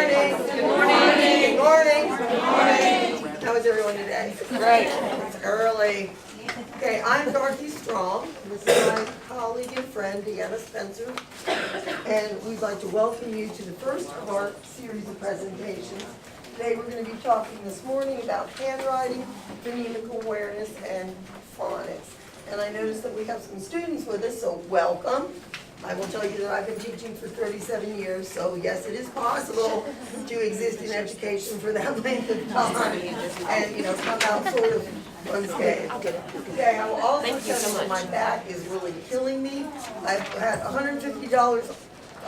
morning. Good morning. Good morning. Good morning. How is everyone today? Great. It's early. Okay, I'm Dorothy Strong. This is my colleague and friend, Deanna Spencer. And we'd like to welcome you to the first of our series of presentations. Today we're going to be talking this morning about handwriting, phonemic awareness, and phonics. And I noticed that we have some students with us, so welcome. I will tell you that I've been teaching for 37 years, so yes, it is possible to exist in education for that length of time and, come out sort of unscathed. Okay, I will also tell you that my back is really killing me. I've had $150.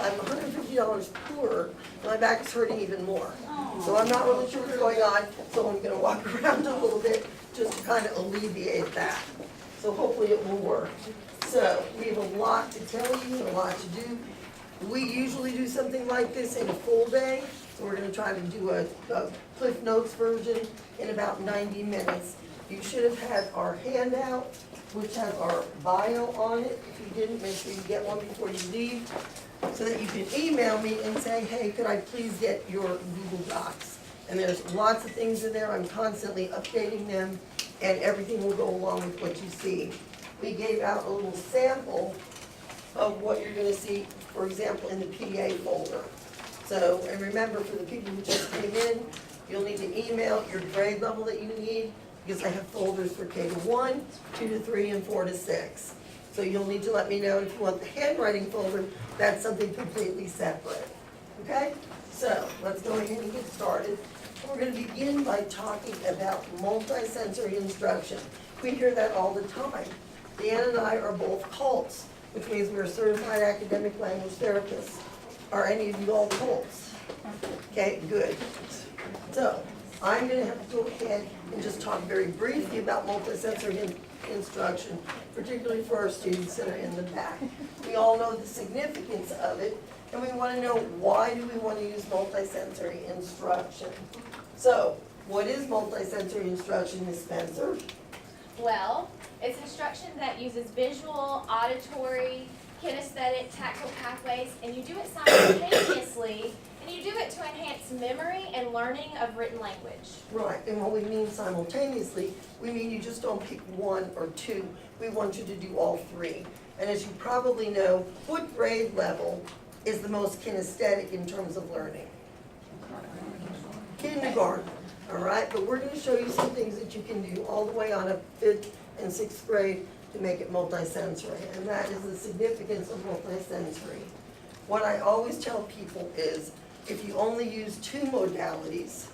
I'm $150 poorer, and my back is hurting even more. So I'm not really sure what's going on, so I'm going to walk around a little bit just to kind of alleviate that. So hopefully it will work. So we have a lot to tell you, a lot to do. We usually do something like this in a full day, so we're going to try to do a Cliff Notes version in about 90 minutes. You should have had our handout, which has our bio on it. If you didn't, make sure you get one before you leave, so that you can email me and say, hey, could I please get your Google Docs? And there's lots of things in there. I'm constantly updating them, and everything will go along with what you see. We gave out a little sample of what you're going to see, for example, in the PA folder. So, and remember, for the people who just came in, you'll need to email your grade level that you need, because I have folders for K to 1, 2 to 3, and 4 to 6. So you'll need to let me know if you want the handwriting folder. That's something completely separate. Okay? So let's go ahead and get started. We're going to begin by talking about multisensory instruction. We hear that all the time. Dan and I are both CALTs, which means we're certified academic language therapists. Are any of you all CALTs? Okay, good. So I'm going to have to go ahead and just talk very briefly about multisensory instruction, particularly for our students that are in the back. We all know the significance of it, and we want to know, why do we want to use multisensory instruction? So, what is multisensory instruction, Ms. Spencer? Well, it's instruction that uses visual, auditory, kinesthetic, tactile pathways, and you do it simultaneously, and you do it to enhance memory and learning of written language. Right, and what we mean simultaneously, we mean you just don't pick one or two. We want you to do all three. And as you probably know, what grade level is the most kinesthetic in terms of learning? Kindergarten. All right, but we're going to show you some things that you can do all the way on a 5th and 6th grade to make it multisensory, and that is the significance of multisensory. What I always tell people is, if you only use 2 modalities,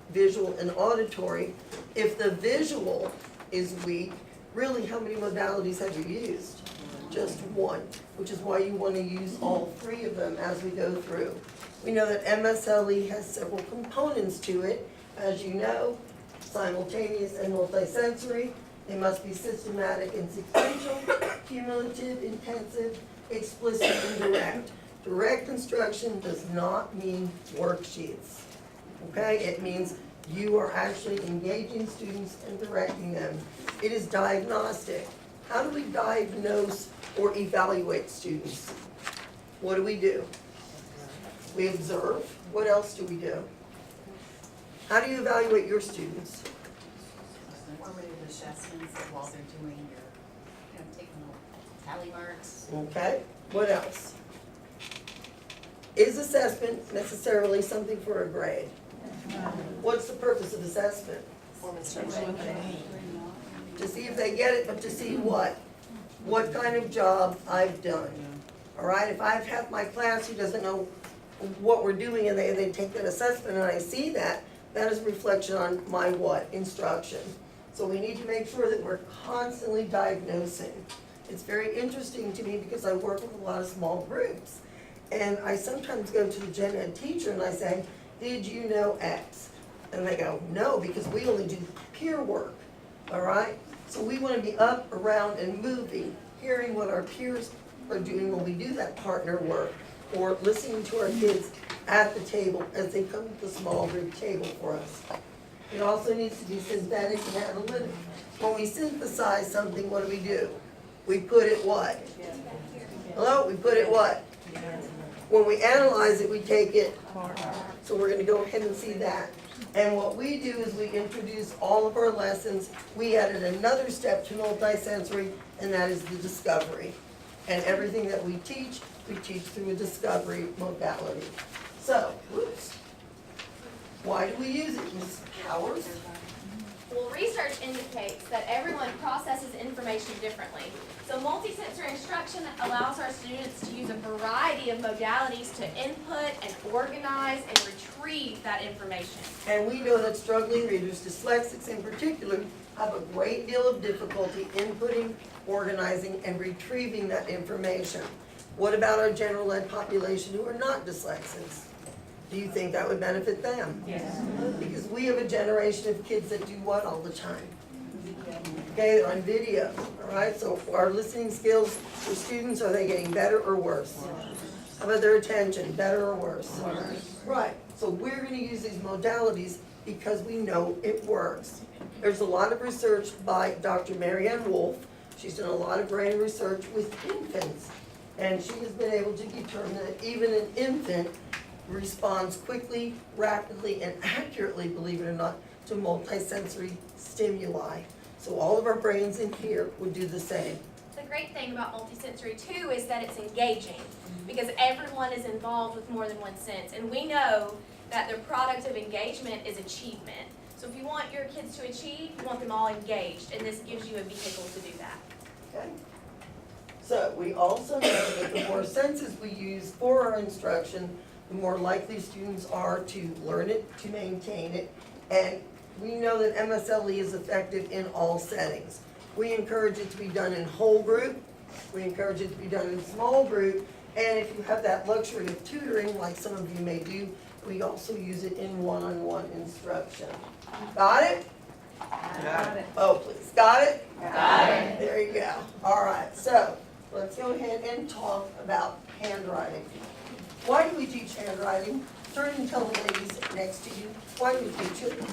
visual and auditory, if the visual is weak, really how many modalities have you used? Just 1, which is why you want to use all 3 of them as we go through. We know that MSLE has several components to it. As you know, simultaneous and multisensory. They must be systematic and sequential, cumulative, intensive, explicit, and direct. Direct instruction does not mean worksheets. Okay? It means you are actually engaging students and directing them. It is diagnostic. How do we diagnose or evaluate students? What do? We observe. What else do we do? How do you evaluate your students? Formative assessments while they're doing your, taking little tally marks. Okay, what else? Is assessment necessarily something for a grade? What's the purpose of assessment? To see if they get it, but to see what? What kind of job I've done. All right, if I've had my class who doesn't know what we're doing and they take that assessment and I see that, that is a reflection on my what? Instruction. So we need to make sure that we're constantly diagnosing. It's very interesting to me because I work with a lot of small groups. And I sometimes go to the gen ed teacher and I say, did you know X? And they go, no, because we only do peer work, all right? So we want to be up, around, and moving, hearing what our peers are doing when we do that partner work, or listening to our kids at the table as they come to the small group table for us. It also needs to be synthetic and analytic. When we synthesize something, what do? We put it what? Hello? We put it what? When we analyze it, we take it So we're gonna go ahead and see that. And what we do is we introduce all of our lessons. We added another step to multisensory, and that is the discovery. And everything that we teach through a discovery modality. So, whoops. Why do we use it, Ms. Powers? Well, research indicates that everyone processes information differently. So multisensory instruction allows our students to use a variety of modalities to input and organize and retrieve that information. And we know that struggling readers, dyslexics in particular, have a great deal of difficulty inputting, organizing, and retrieving that information. What about our general ed population who are not dyslexics? Do you think that would benefit them? Yes. Because we have a generation of kids that do what all the time? Okay, they're on video, all right? So our listening skills for students, are they getting better or worse? How about their attention, better or worse? Right, so we're gonna use these modalities because we know it works. There's a lot of research by Dr. Marianne Wolf. She's done a lot of brain research with infants. And she has been able to determine that even an infant responds quickly, rapidly, and accurately, believe it or not, to multisensory stimuli. So all of our brains in here would do the same. The great thing about multisensory too is that it's engaging because everyone is involved with more than one sense. And we know that the product of engagement is achievement. So if you want your kids to achieve, you want them all engaged, and this gives you a vehicle to do that. Okay? So we also know that the more senses we use for our instruction, the more likely students are to learn it, to maintain it, and we know that MSLE is effective in all settings. We encourage it to be done in whole group, we encourage it to be done in small group, and if you have that luxury of tutoring, like some of you may do, we also use it in one-on-one instruction. Got it? Got it. Oh, please, got it? Got it. There you go. All right, so let's go ahead and talk about handwriting. Why do we teach handwriting? Turn and tell the ladies next to you, why do we teach it?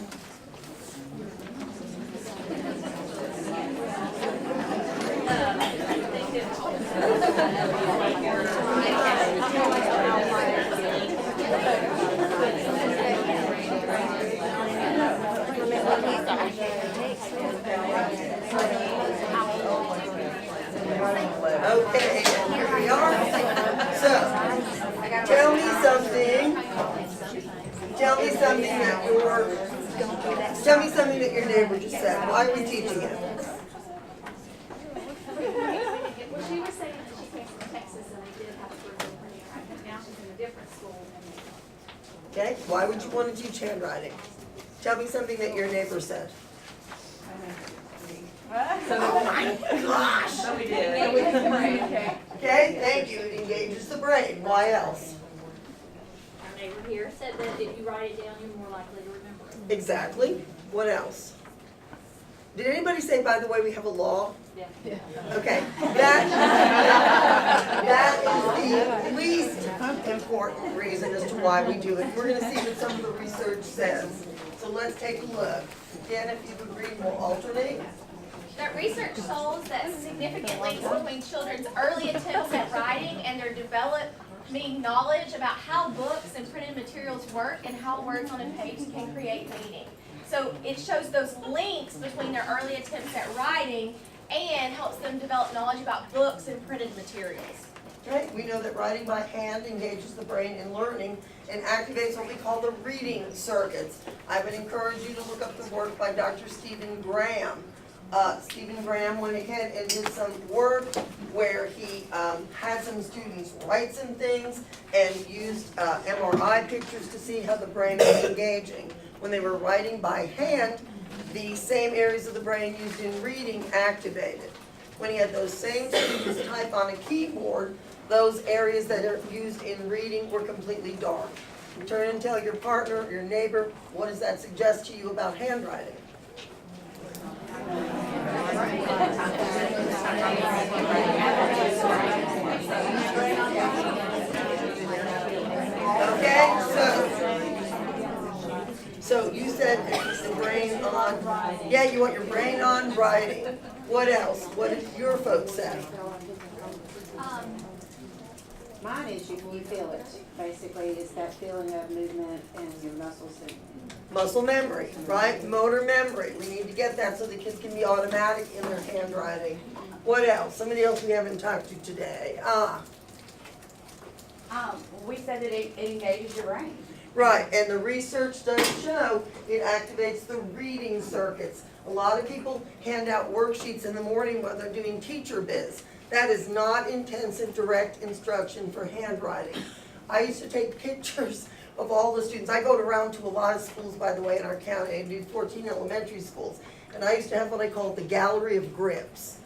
Okay, here we are. So, tell me something that your neighbor just said. Why are we teaching it? Well, she was saying that she came from Texas and they did have a curriculum for handwriting. Now she's in a different school. Okay, why would you want to teach handwriting? Tell me something that your neighbor said. Oh my gosh! So we did. Okay, thank you. It engages the brain. Why else? Our neighbor here said that if you write it down, you're more likely to remember it. Exactly. What else? Did anybody say, by the way, we have a law? Yeah. Okay, that is the least important reason as to why we do it. We're gonna see what some of the research says. So let's take a look. Again, if you agree, we'll alternate. That research shows that significant links between children's early attempts at writing and their developing knowledge about how books and printed materials work and how words on a page can create meaning. So it shows those links between their early attempts at writing and helps them develop knowledge about books and printed materials. Okay, we know that writing by hand engages the brain in learning and activates what we call the reading circuits. I would encourage you to look up the work by Dr. Stephen Graham. Stephen Graham went ahead and did some work where he had some students write some things and used MRI pictures to see how the brain was engaging. When they were writing by hand, the same areas of the brain used in reading activated. When he had those same students type on a keyboard, those areas that are used in reading were completely dark. Turn and tell your partner, your neighbor, what does that suggest to you about handwriting? Okay, so you said the brain on, yeah, you want your brain on writing. What else? What did your folks say? Mine is you feel it, basically, it's that feeling of movement and your muscles and. Muscle memory, right? Motor memory. We need to get that so the kids can be automatic in their handwriting. What else? Somebody else we haven't talked to today. We said that it engages your brain. Right, and the research does show it activates the reading circuits. A lot of people hand out worksheets in the morning while they're doing teacher biz. That is not intensive direct instruction for handwriting. I used to take pictures of all the students. I go around to a lot of schools, by the way, in our county. I do 14 elementary schools. And I used to have what I call the gallery of grips.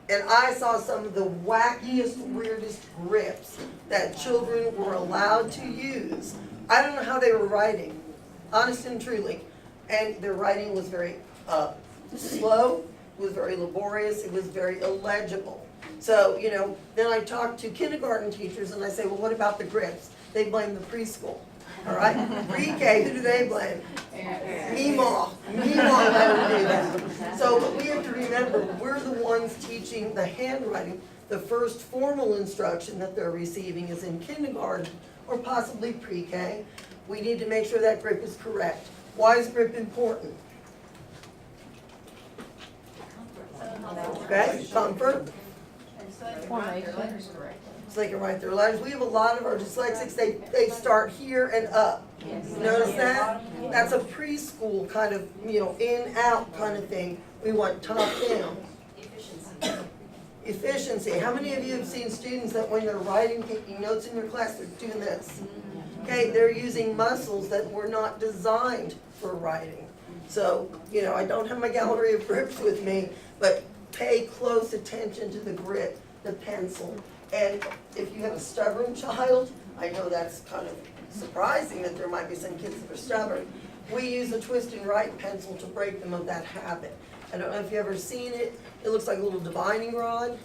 And I saw some of the wackiest, weirdest grips that children were allowed to use. I don't know how they were writing, honest and truly. And their writing was very slow, it was very laborious, it was very illegible. So, then I talked to kindergarten teachers and I say, well, what about the grips? They blame the preschool, all right? Pre-K, who do they blame? Meemaw let them do that. So, but we have to remember, we're the ones teaching the handwriting. The first formal instruction that they're receiving is in kindergarten or possibly pre-K. We need to make sure that grip is correct. Why is grip important? Okay, comfort. So they can write their letters. We have a lot of our dyslexics, they start here and up. Notice that? That's a preschool kind of, in, out kind of thing. We want top down. Efficiency. How many of you have seen students that when they're writing, taking notes in your class, they're doing this? Okay, they're using muscles that were not designed for writing. So, I don't have my gallery of grips with me, but pay close attention to the grip, the pencil. And if you have a stubborn child, I know that's kind of surprising that there might be some kids that are stubborn. We use a twist and write pencil to break them of that habit. I don't know if you've ever seen it. It looks like a little divining rod.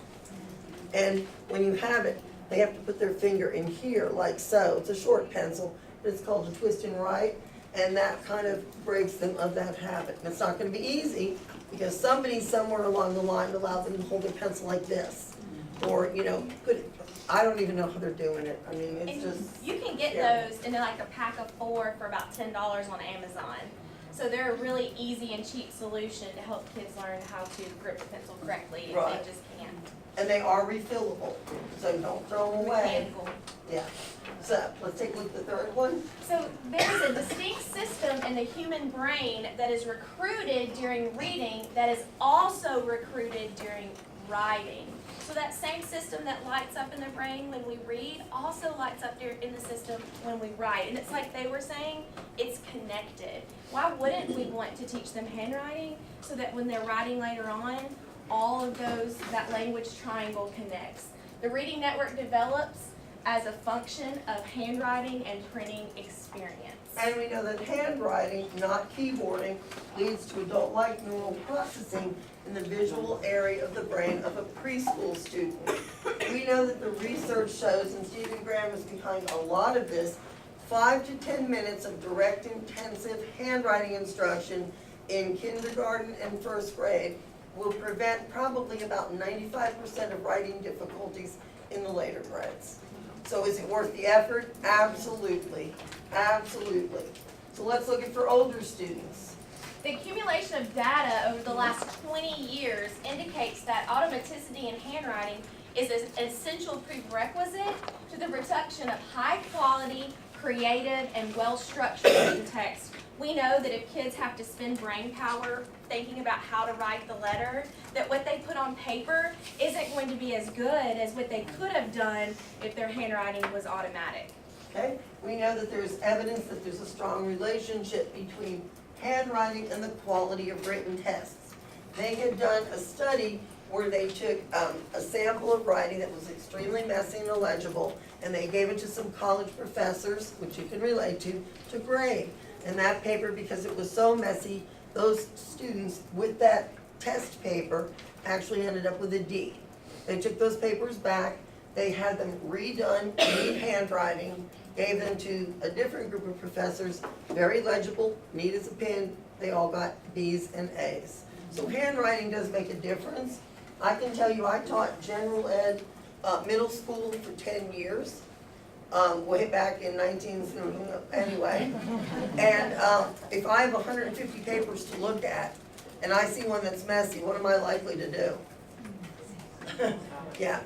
And when you have it, they have to put their finger in here like so. It's a short pencil, but it's called a twist and write. And that kind of breaks them of that habit. And it's not going to be easy because somebody somewhere along the line allowed them to hold their pencil like this. Or, I don't even know how they're doing it. I mean, it's And just. you can get those in like a pack of 4 for about $10 on Amazon. So they're a really easy and cheap solution to help kids learn how to grip the pencil correctly if Right. they just can't. And they are refillable, so don't throw them away. Mechanical. Yeah. So, let's take a look at the third one. So there's a distinct system in the human brain that is recruited during reading that is also recruited during writing. So that same system that lights up in the brain when we read also lights up there in the system when we write. And it's like they were saying, it's connected. Why wouldn't we want to teach them handwriting so that when they're writing later on, all of that language triangle connects? The reading network develops as a function of handwriting and printing experience. And we know that handwriting, not keyboarding, leads to adult-like neural processing in the visual area of the brain of a preschool student. We know that the research shows, and Stephen Graham is behind a lot of this, 5 to 10 minutes of direct intensive handwriting instruction in kindergarten and first grade will prevent probably about 95% of writing difficulties in the later grades. So is it worth the effort? Absolutely, absolutely. So let's look at for older students. The accumulation of data over the last 20 years indicates that automaticity in handwriting is an essential prerequisite to the production of high-quality, creative, and well-structured written text. We know that if kids have to spend brain power thinking about how to write the letter, that what they put on paper isn't going to be as good as what they could have done if their handwriting was automatic. Okay? We know that there's evidence that there's a strong relationship between handwriting and the quality of written tests. They had done a study where they took a sample of writing that was extremely messy and illegible, and they gave it to some college professors, which you can relate to grade. And that paper, because it was so messy, those students with that test paper actually ended up with a D. They took those papers back, they had them redone, neat handwriting, gave them to a different group of professors, very legible, neat as a pin, they all got B's and A's. So handwriting does make a difference. I can tell you I taught general ed middle school for 10 years, way back in anyway. And, if I have 150 papers to look at, and I see one that's messy, what am I likely to do? Yeah,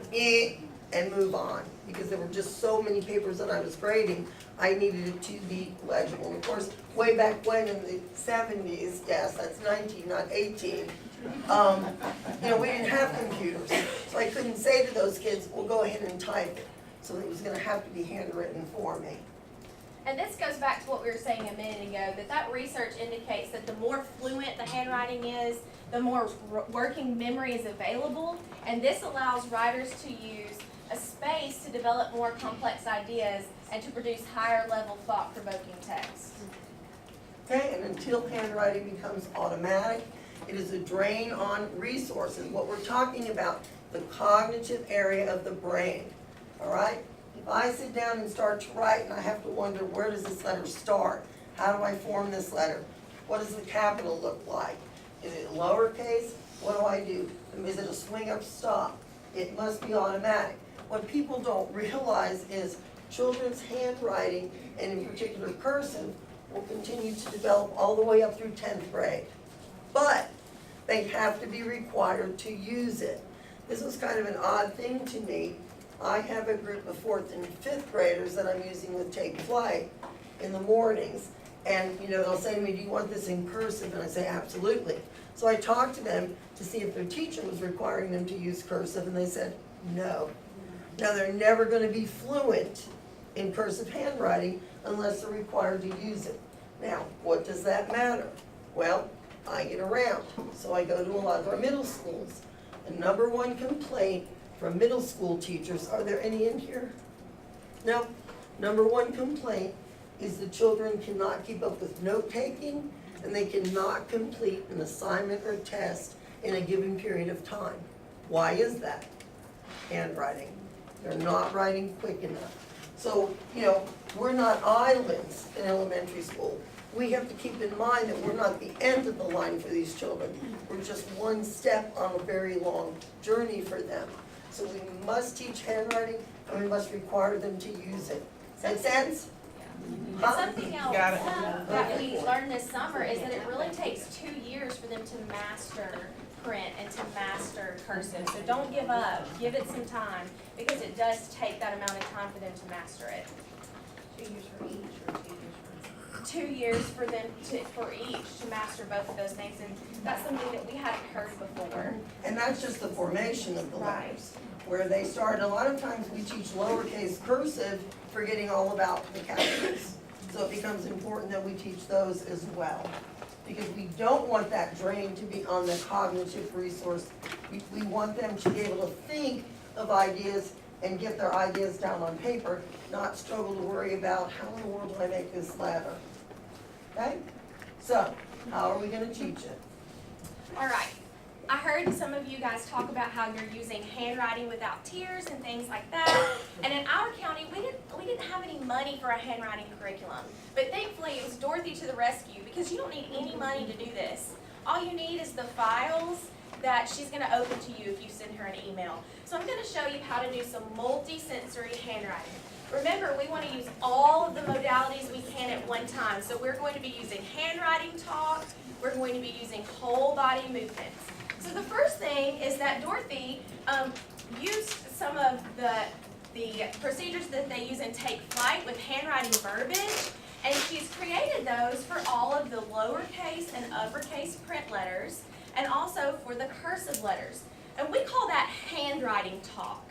and move on, because there were just so many papers that I was grading, I needed it to be legible. And of course, way back when in the 70s, yes, that's 19, not 18, we didn't have computers. So I couldn't say to those kids, well, go ahead and type it. So it was gonna have to be handwritten for me. And this goes back to what we were saying a minute ago, that research indicates that the more fluent the handwriting is, the more working memory is available, and this allows writers to use a space to develop more complex ideas and to produce higher level thought-provoking text. Okay, and until handwriting becomes automatic, it is a drain on resources. What we're talking about, the cognitive area of the brain, all right? If I sit down and start to write and I have to wonder, where does this letter start? How do I form this letter? What does the capital look like? Is it lowercase? What do I do? Is it a swing up stop? It must be automatic. What people don't realize is children's handwriting, and in particular cursive, will continue to develop all the way up through 10th grade. But they have to be required to use it. This was kind of an odd thing to me. I have a group of 4th and 5th graders that I'm using with Take Flight in the mornings. And, they'll say to me, do you want this in cursive? And I say, absolutely. So I talked to them to see if their teacher was requiring them to use cursive, and they said, no. Now, they're never gonna be fluent in cursive handwriting unless they're required to use it. Now, what does that matter? Well, I get around, so I go to a lot of our middle schools. The number one complaint from middle school teachers, are there any in here? No. Number one complaint is the children cannot keep up with note-taking, and they cannot complete an assignment or test in a given period of time. Why is that? Handwriting. They're not writing quick enough. So, we're not islands in elementary school. We have to keep in mind that we're not the end of the line for these children. We're just one step on a very long journey for them. So we must teach handwriting, and we must require them to use it. Make sense? And Huh? something else that we learned this summer is that it really takes 2 years for them to master print and to master cursive. So don't give up, give it some time, because it does take that amount of time for them to master it. 2 years for each or 2 years for? 2 years for them for each to master both of those things, and that's something that we hadn't heard before. And that's just the formation of the Right. letters, where they start. A lot of times we teach lowercase cursive, forgetting all about the capitals. So it becomes important that we teach those as well. Because we don't want that drain to be on the cognitive resource. We want them to be able to think of ideas and get their ideas down on paper, not struggle to worry about how in the world do I make this letter. Okay? So, how are we gonna teach it? All right. I heard some of you guys talk about how you're using handwriting without tears and things like that. And in our county, we didn't have any money for a handwriting curriculum. But thankfully, it was Dorothy to the rescue, because you don't need any money to do this. All you need is the files that she's going to open to you if you send her an email. So I'm going to show you how to do some multi-sensory handwriting. Remember, we want to use all of the modalities we can at one time. So we're going to be using handwriting talk. We're going to be using whole body movements. So the first thing is that Dorothy used some of the procedures that they use in Take Flight with handwriting verbiage, and she's created those for all of the lowercase and uppercase print letters, and also for the cursive letters. And we call that handwriting talk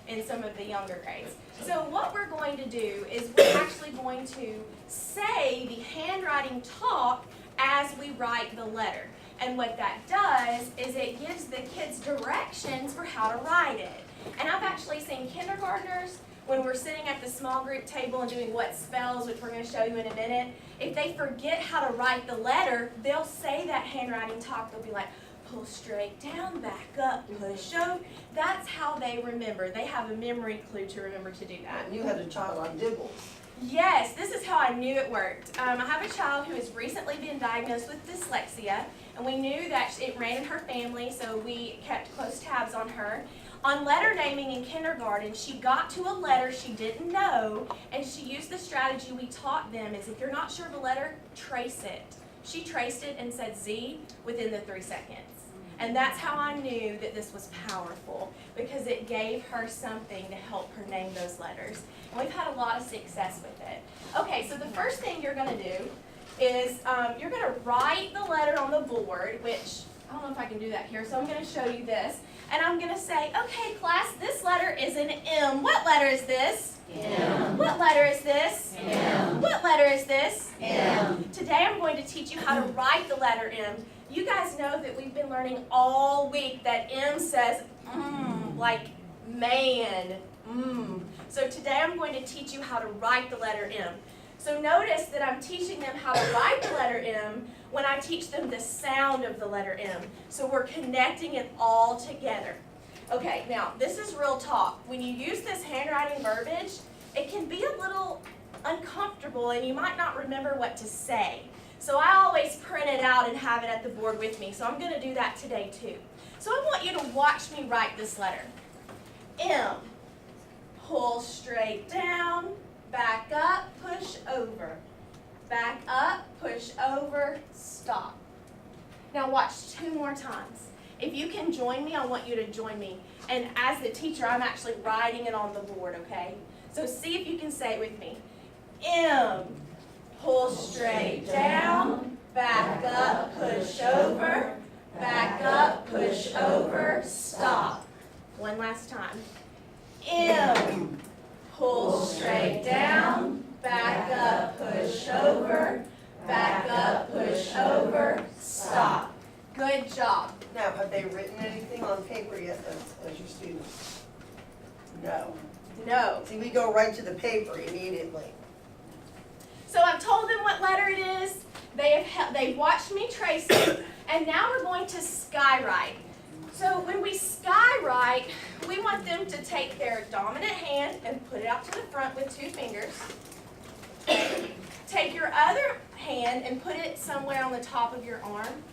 in some of the younger grades. So what we're going to do is we're actually going to say the handwriting talk as we write the letter. And what that does is it gives the kids directions for how to write it. And I've actually seen kindergartners, when we're sitting at the small group table and doing what spells, which we're going to show you in a minute, if they forget how to write the letter, they'll say that handwriting talk. They'll be like, pull straight down, back up, push over. That's how they remember. They have a memory clue to remember to do that. And you had a child on Dibbles. Yes, this is how I knew it worked. I have a child who has recently been diagnosed with dyslexia, and we knew that it ran in her family, so we kept close tabs on her. On letter naming in kindergarten, she got to a letter she didn't know, and she used the strategy we taught them is if you're not sure of a letter, trace it. She traced it and said Z within the 3 seconds. And that's how I knew that this was powerful, because it gave her something to help her name those letters. And we've had a lot of success with it. Okay, so the first thing you're going to do is you're going to write the letter on the board, which I don't know if I can do that here, so I'm going to show you this. And I'm going to say, okay, class, this letter is an M. What letter is this? M. What letter is this? M. What letter is this? M. Today I'm going to teach you how to write the letter M. You guys know that we've been learning all week that M says like man, So today I'm going to teach you how to write the letter M. So notice that I'm teaching them how to write the letter M when I teach them the sound of the letter M. So we're connecting it all together. Okay, now this is real talk. When you use this handwriting verbiage, it can be a little uncomfortable and you might not remember what to say. So I always print it out and have it at the board with me. So I'm going to do that today too. So I want you to watch me write this letter. M. Pull straight down, back up, push over. Back up, push over, stop. Now watch 2 more times. If you can join me, I want you to join me. And as the teacher, I'm actually writing it on the board, okay? So see if you can say it with me. M. Pull straight down, back up, push over. Back up, push over, stop. One last time. M. Pull straight down, back up, push over, back up, push over, stop. Good job. Now, have they written anything on paper yet as your students? No. No. See, we go right to the paper immediately. So I've told them what letter it is. They've watched me trace it, and now we're going to skywrite. So when we skywrite, we want them to take their dominant hand and put it out to the front with 2 fingers. Take your other hand and put it somewhere on the top of your arm.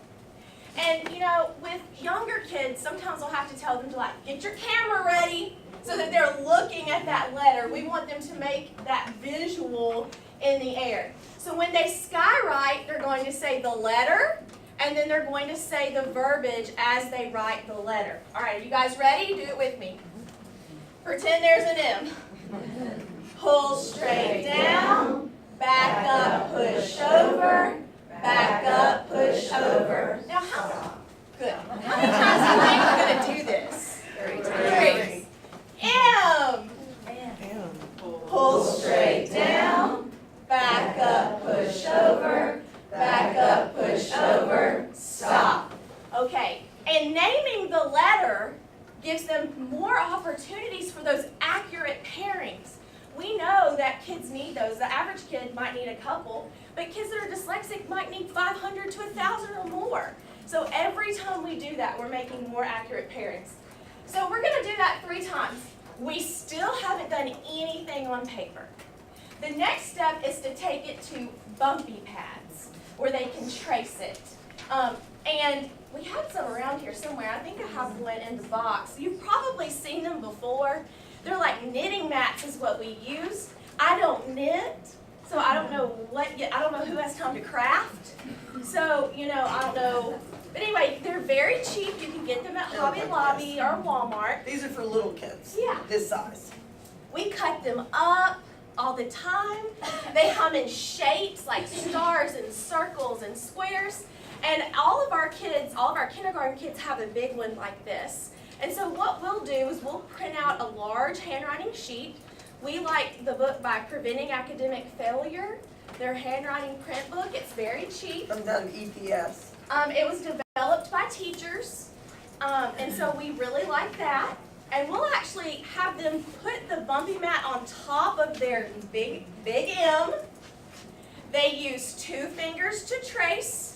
And you know, with younger kids, sometimes I'll have to tell them to like, get your camera ready so that they're looking at that letter. We want them to make that visual in the air. So when they skywrite, they're going to say the letter, and then they're going to say the verbiage as they write the letter. All right, are you guys ready? Do it with me. Pretend there's an M. Pull straight down, back up, push over, back up, push over. Now, good. How many times do you think we're going to do this? 3. M. Pull straight down, back up, push over, back up, push over, stop. Okay, and naming the letter gives them more opportunities for those accurate pairings. We know that kids need those. The average kid might need a couple, but kids that are dyslexic might need 500 to 1,000 or more. So every time we do that, we're making more accurate pairings. So we're going to do that 3 times. We still haven't done anything on paper. The next step is to take it to bumpy pads where they can trace it. And we had some around here somewhere. I think I have one in the box. You've probably seen them before. They're like knitting mats is what we use. I don't knit, so I don't know who has time to craft. So, you know, I don't know. But anyway, they're very cheap. You can get them at Hobby Lobby or Walmart. These are for little kids. Yeah. This size. We cut them up all the time. They come in shapes like stars and circles and squares. And all of our kindergarten kids have a big one like this. And so what we'll do is we'll print out a large handwriting sheet. We like the book by Preventing Academic Failure, their handwriting print book. It's very cheap. Comes out of EPS. It was developed by teachers, and so we really like that. And we'll actually have them put the bumpy mat on top of their big M. They use 2 fingers to trace.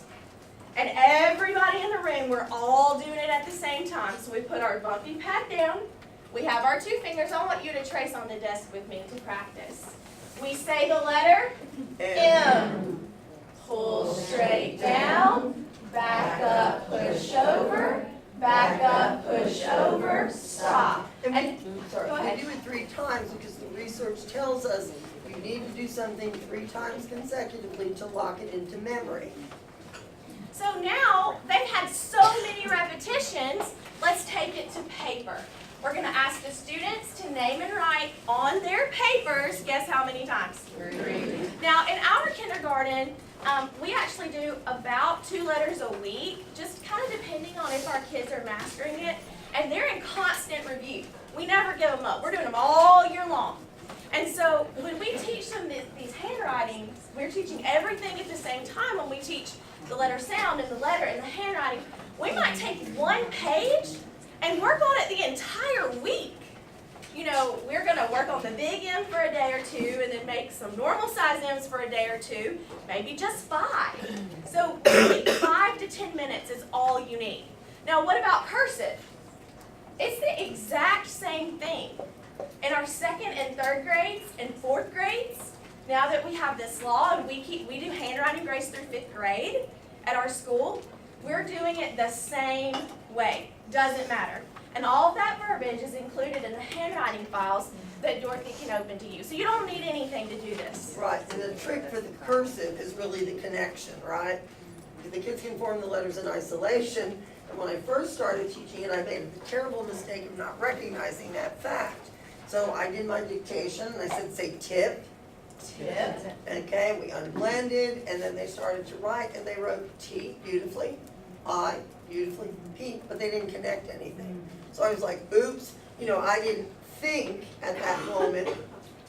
And everybody in the room, we're all doing it at the same time. So we put our bumpy pad down. We have our 2 fingers. I want you to trace on the desk with me to practice. We say the letter M. Pull straight down, back up, push over, back up, push over, stop. And And sorry, go ahead. we do it 3 times because the research tells us you need to do something 3 times consecutively to lock it into memory. So now they've had so many repetitions, let's take it to paper. We're gonna ask the students to name and write on their papers, guess how many times? 3. Now, in our kindergarten, we actually do about 2 letters a week, just kind of depending on if our kids are mastering it. And they're in constant review. We never give them up. We're doing them all year long. And so when we teach them these handwriting, we're teaching everything at the same time. When we teach the letter sound and the letter and the handwriting, we might take 1 page and work on it the entire week. You know, we're going to work on the big M for a day or 2 and then make some normal size M's for a day or 2, maybe just 5. So 5 to 10 minutes is all you need. Now what about cursive? It's the exact same thing. In our 2nd and 3rd grades and 4th grades, now that we have this law and we do handwriting grades through 5th grade at our school, we're doing it the same way. Doesn't matter. And all of that verbiage is included in the handwriting files that Dorothy can open to you. So you don't need anything to do this. Right, and the trick for the cursive is really the connection, right? The kids can form the letters in isolation, and when I first started teaching it, I made a terrible mistake of not recognizing that fact. So I did my dictation, and I said, say tip. Tip. Okay, we unblended, and then they started to write, and they wrote T beautifully, I beautifully, P, but they didn't connect anything. So I was like, oops, you know, I didn't think at that moment,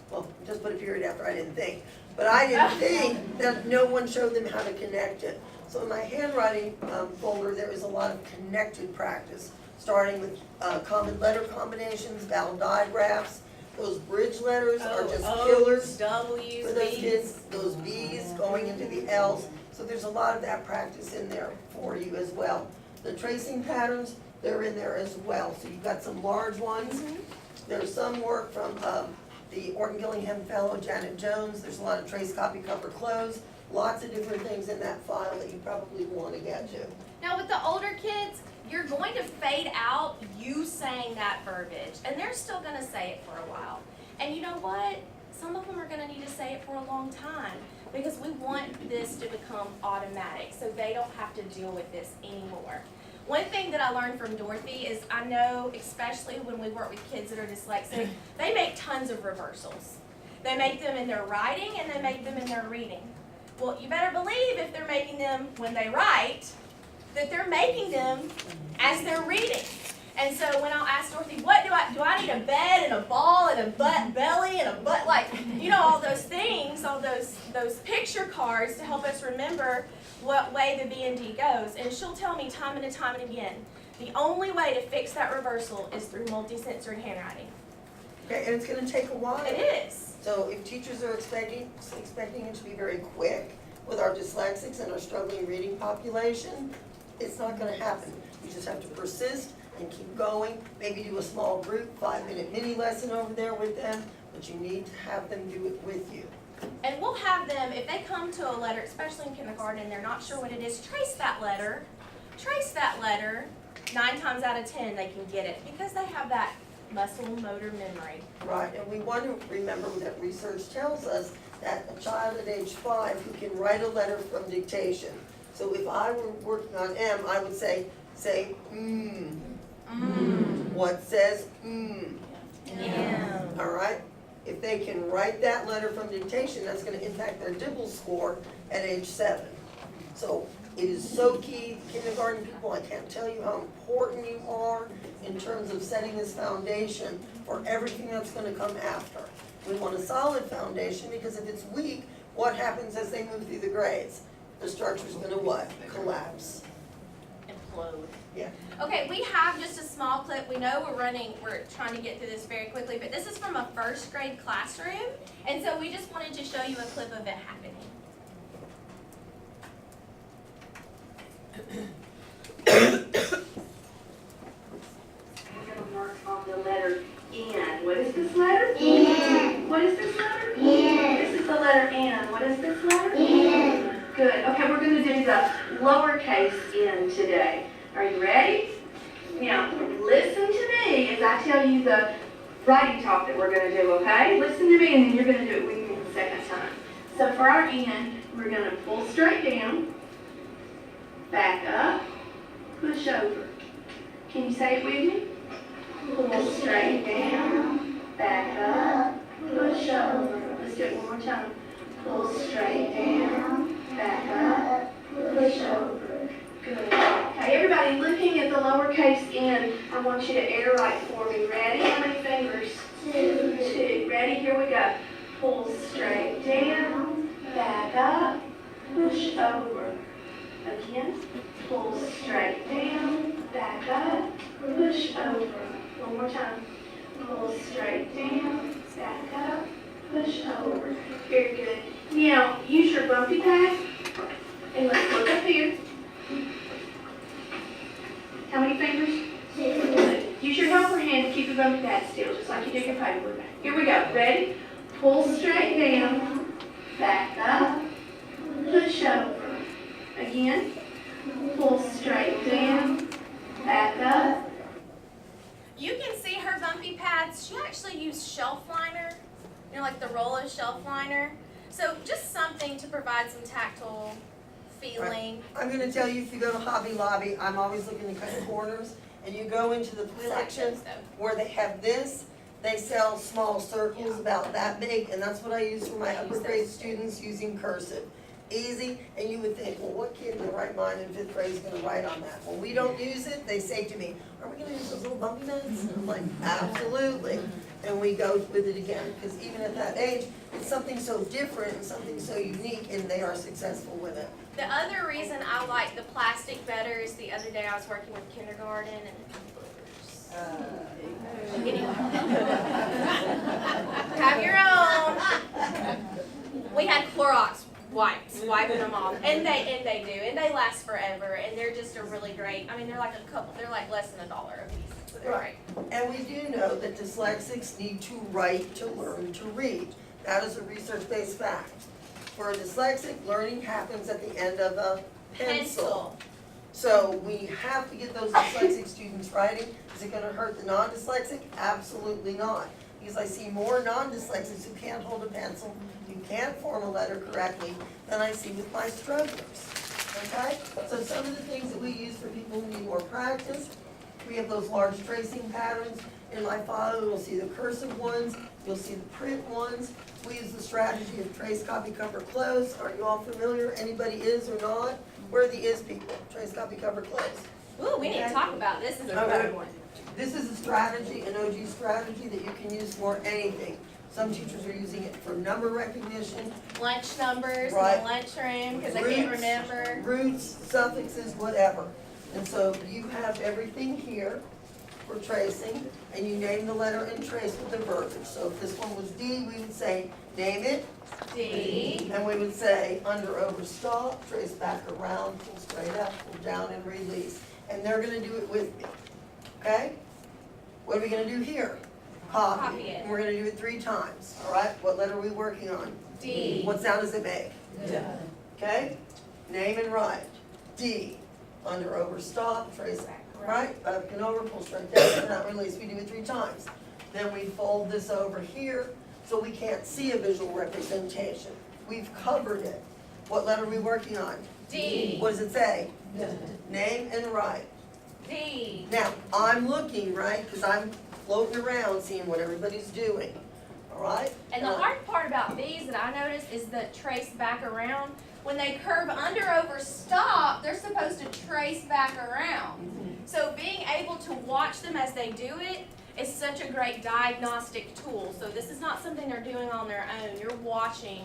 well, just put a period after I didn't think, but I didn't think that no one showed them how to connect it. So in my handwriting folder, there is a lot of connected practice, starting with common letter combinations, vowel digraphs. Those bridge letters are just killers W's, for those B's. kids, those B's going into the L's. So there's a lot of that practice in there for you as well. The tracing patterns, they're in there as well. So you've got some large ones. There's some work from the Orton Gillingham Fellow, Janet Jones. There's a lot of trace, copy, cover, close. Lots of different things in that file that you probably want to get to. Now with the older kids, you're going to fade out you saying that verbiage, and they're still going to say it for a while. And you know what? Some of them are going to need to say it for a long time because we want this to become automatic so they don't have to deal with this anymore. One thing that I learned from Dorothy is I know, especially when we work with kids that are dyslexic, they make tons of reversals. They make them in their writing and they make them in their reading. Well, you better believe if they're making them when they write, that they're making them as they're reading. And so when I'll ask Dorothy, what do I need a bed and a ball and a butt belly and a butt, like, you know, all those things, all those picture cards to help us remember what way the B and D goes. And she'll tell me time and time and again, the only way to fix that reversal is through multisensory handwriting. Okay, and it's going to take a while. It is. So if teachers are expecting it to be very quick with our dyslexics and our struggling reading population, it's not going to happen. You just have to persist and keep going. Maybe do a small group, 5-minute mini lesson over there with them, but you need to have them do it with you. And we'll have them, if they come to a letter, especially in kindergarten, and they're not sure what it is, trace that letter. 9 times out of 10 they can get it because they have that muscle motor memory. Right, and we want to remember that research tells us that a child at age 5 who can write a letter from dictation. So if I were working on M, I would say, What says Yeah. All right? If they can write that letter from dictation, that's going to impact their Dibble score at age 7. So it is so key, kindergarten people, I can't tell you how important you are in terms of setting this foundation for everything that's going to come after. We want a solid foundation because if it's weak, what happens as they move through the grades? The structure's going to what? Collapse. Implode. Yeah. Okay, we have just a small clip. We know we're trying to get through this very quickly, but this is from a 1st grade classroom, and so we just wanted to show you a clip of it happening. I'm going to mark on the letter N. What is this letter? N. What is this letter? N. This is the letter N. What is this letter? N. Good. Okay, we're going to do the lowercase n today. Are you ready? Now, listen to me as I tell you the writing talk that we're going to do, okay? Listen to me and then you're going to do it with me the second time. So for our N, we're going to pull straight down, back up, push over. Can you say it with me? Pull straight down, back up, push over. Let's do it one more time. Pull straight down, back up, push over. Good. Okay, everybody looking at the lowercase n, I want you to air write for me. Ready? How many fingers? Two. Ready? Here we go. Pull straight down, back up, push over. Again. Pull straight down, back up, push over. One more time. Pull straight down, back up, push over. Very good. Now, use your bumpy pad, and let's look up here. How many fingers? Two. Use your helper hand to keep your bumpy pad still, just like you did your paperwork. Here we go. Ready? Pull straight down, back up, push over. Again. Pull straight down, back up. You can see her bumpy pads. She actually used shelf liner, like the Rolo shelf liner. So just something to provide some tactile feeling. I'm gonna tell you, if you go to Hobby Lobby, I'm always looking to cut corners, and you go into the We like section those though. where they have this, they sell small circles about that big, and that's what I use for my upper grade students using cursive. Easy, and you would think, well, what kid in their right mind in 5th grade is gonna write on that? When we don't use it, they say to me, are we gonna use those little bumpy notes? And I'm like, absolutely. And we go with it again, because even at that age, it's something so different and something so unique, and they are successful with it. The other reason I like the plastic better is the other day I was working with kindergarten and anyway. Have your own. We had Clorox wipes, wiping them off, and they do, and they last forever, and they're just a really great. I mean, they're like they're like less than $1 a piece, so they're great. And we do know that dyslexics need to write to learn to read. That is a research-based fact. For a dyslexic, learning happens at the end of a pencil. So we have to get those dyslexic students writing. Is it gonna hurt the non-dyslexic? Absolutely not. Because I see more non-dyslexics who can't hold a pencil, who can't form a letter correctly, than I see with my strugglers. Okay? So some of the things that we use for people who need more practice, we have those large tracing patterns. In my file, you'll see the cursive ones, you'll see the print ones. We use the strategy of trace, copy, cover, close. Are you all familiar? Anybody is or not? Where are the is people? Trace, copy, cover, close. Ooh, we need to talk about this. Is a Okay. good one. This is a strategy, an OG strategy that you can use for anything. Some teachers are using it for number recognition, Lunch numbers in Right. the lunchroom because they can't Roots. remember. roots, suffixes, whatever. And so you have everything here for tracing, and you name the letter and trace with the verbiage. So if this one was D, we would say, name it, D. and we would say, under, over, stop, trace back around, pull straight up, pull down, and release. And they're gonna do it with me, okay? What are we gonna do here? Copy. Copy it. And we're gonna do it 3 times, all right? What letter are we working on? D. What sound does it make? Okay? Name and write. D. Under, over, stop, trace right, up and over, pull straight down, and not release. We do it 3 times. Then we fold this over here so we can't see a visual representation. We've covered it. What letter are we working on? D. What does it say? Name and write. D. Now, I'm looking, right, because I'm floating around seeing what everybody's doing, all right? And the hard part about these that I noticed is the trace back around. When they curve under, over, stop, they're supposed to trace back around. So being able to watch them as they do it is such a great diagnostic tool. So this is not something they're doing on their own. You're watching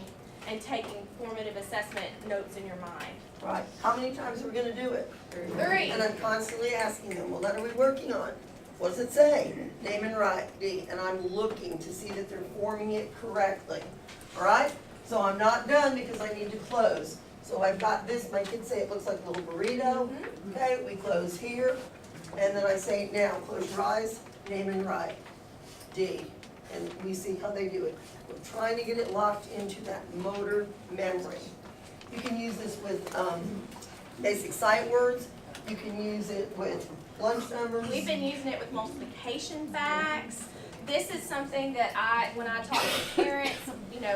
and taking formative assessment notes in your mind. Right. How many times are we gonna do it? 3. And I'm constantly asking them, what letter are we working on? What does it say? Name and write, D, and I'm looking to see that they're forming it correctly, all right? So I'm not done because I need to close. So I've got this, my kids say it looks like a little burrito, okay? We close here, and then I say, now, close your eyes, name and write, D, and we see how they do it. We're trying to get it locked into that motor memory. You can use this with basic sight words. You can use it with lunch numbers. We've been using it with multiplication facts. This is something that when I talk to parents,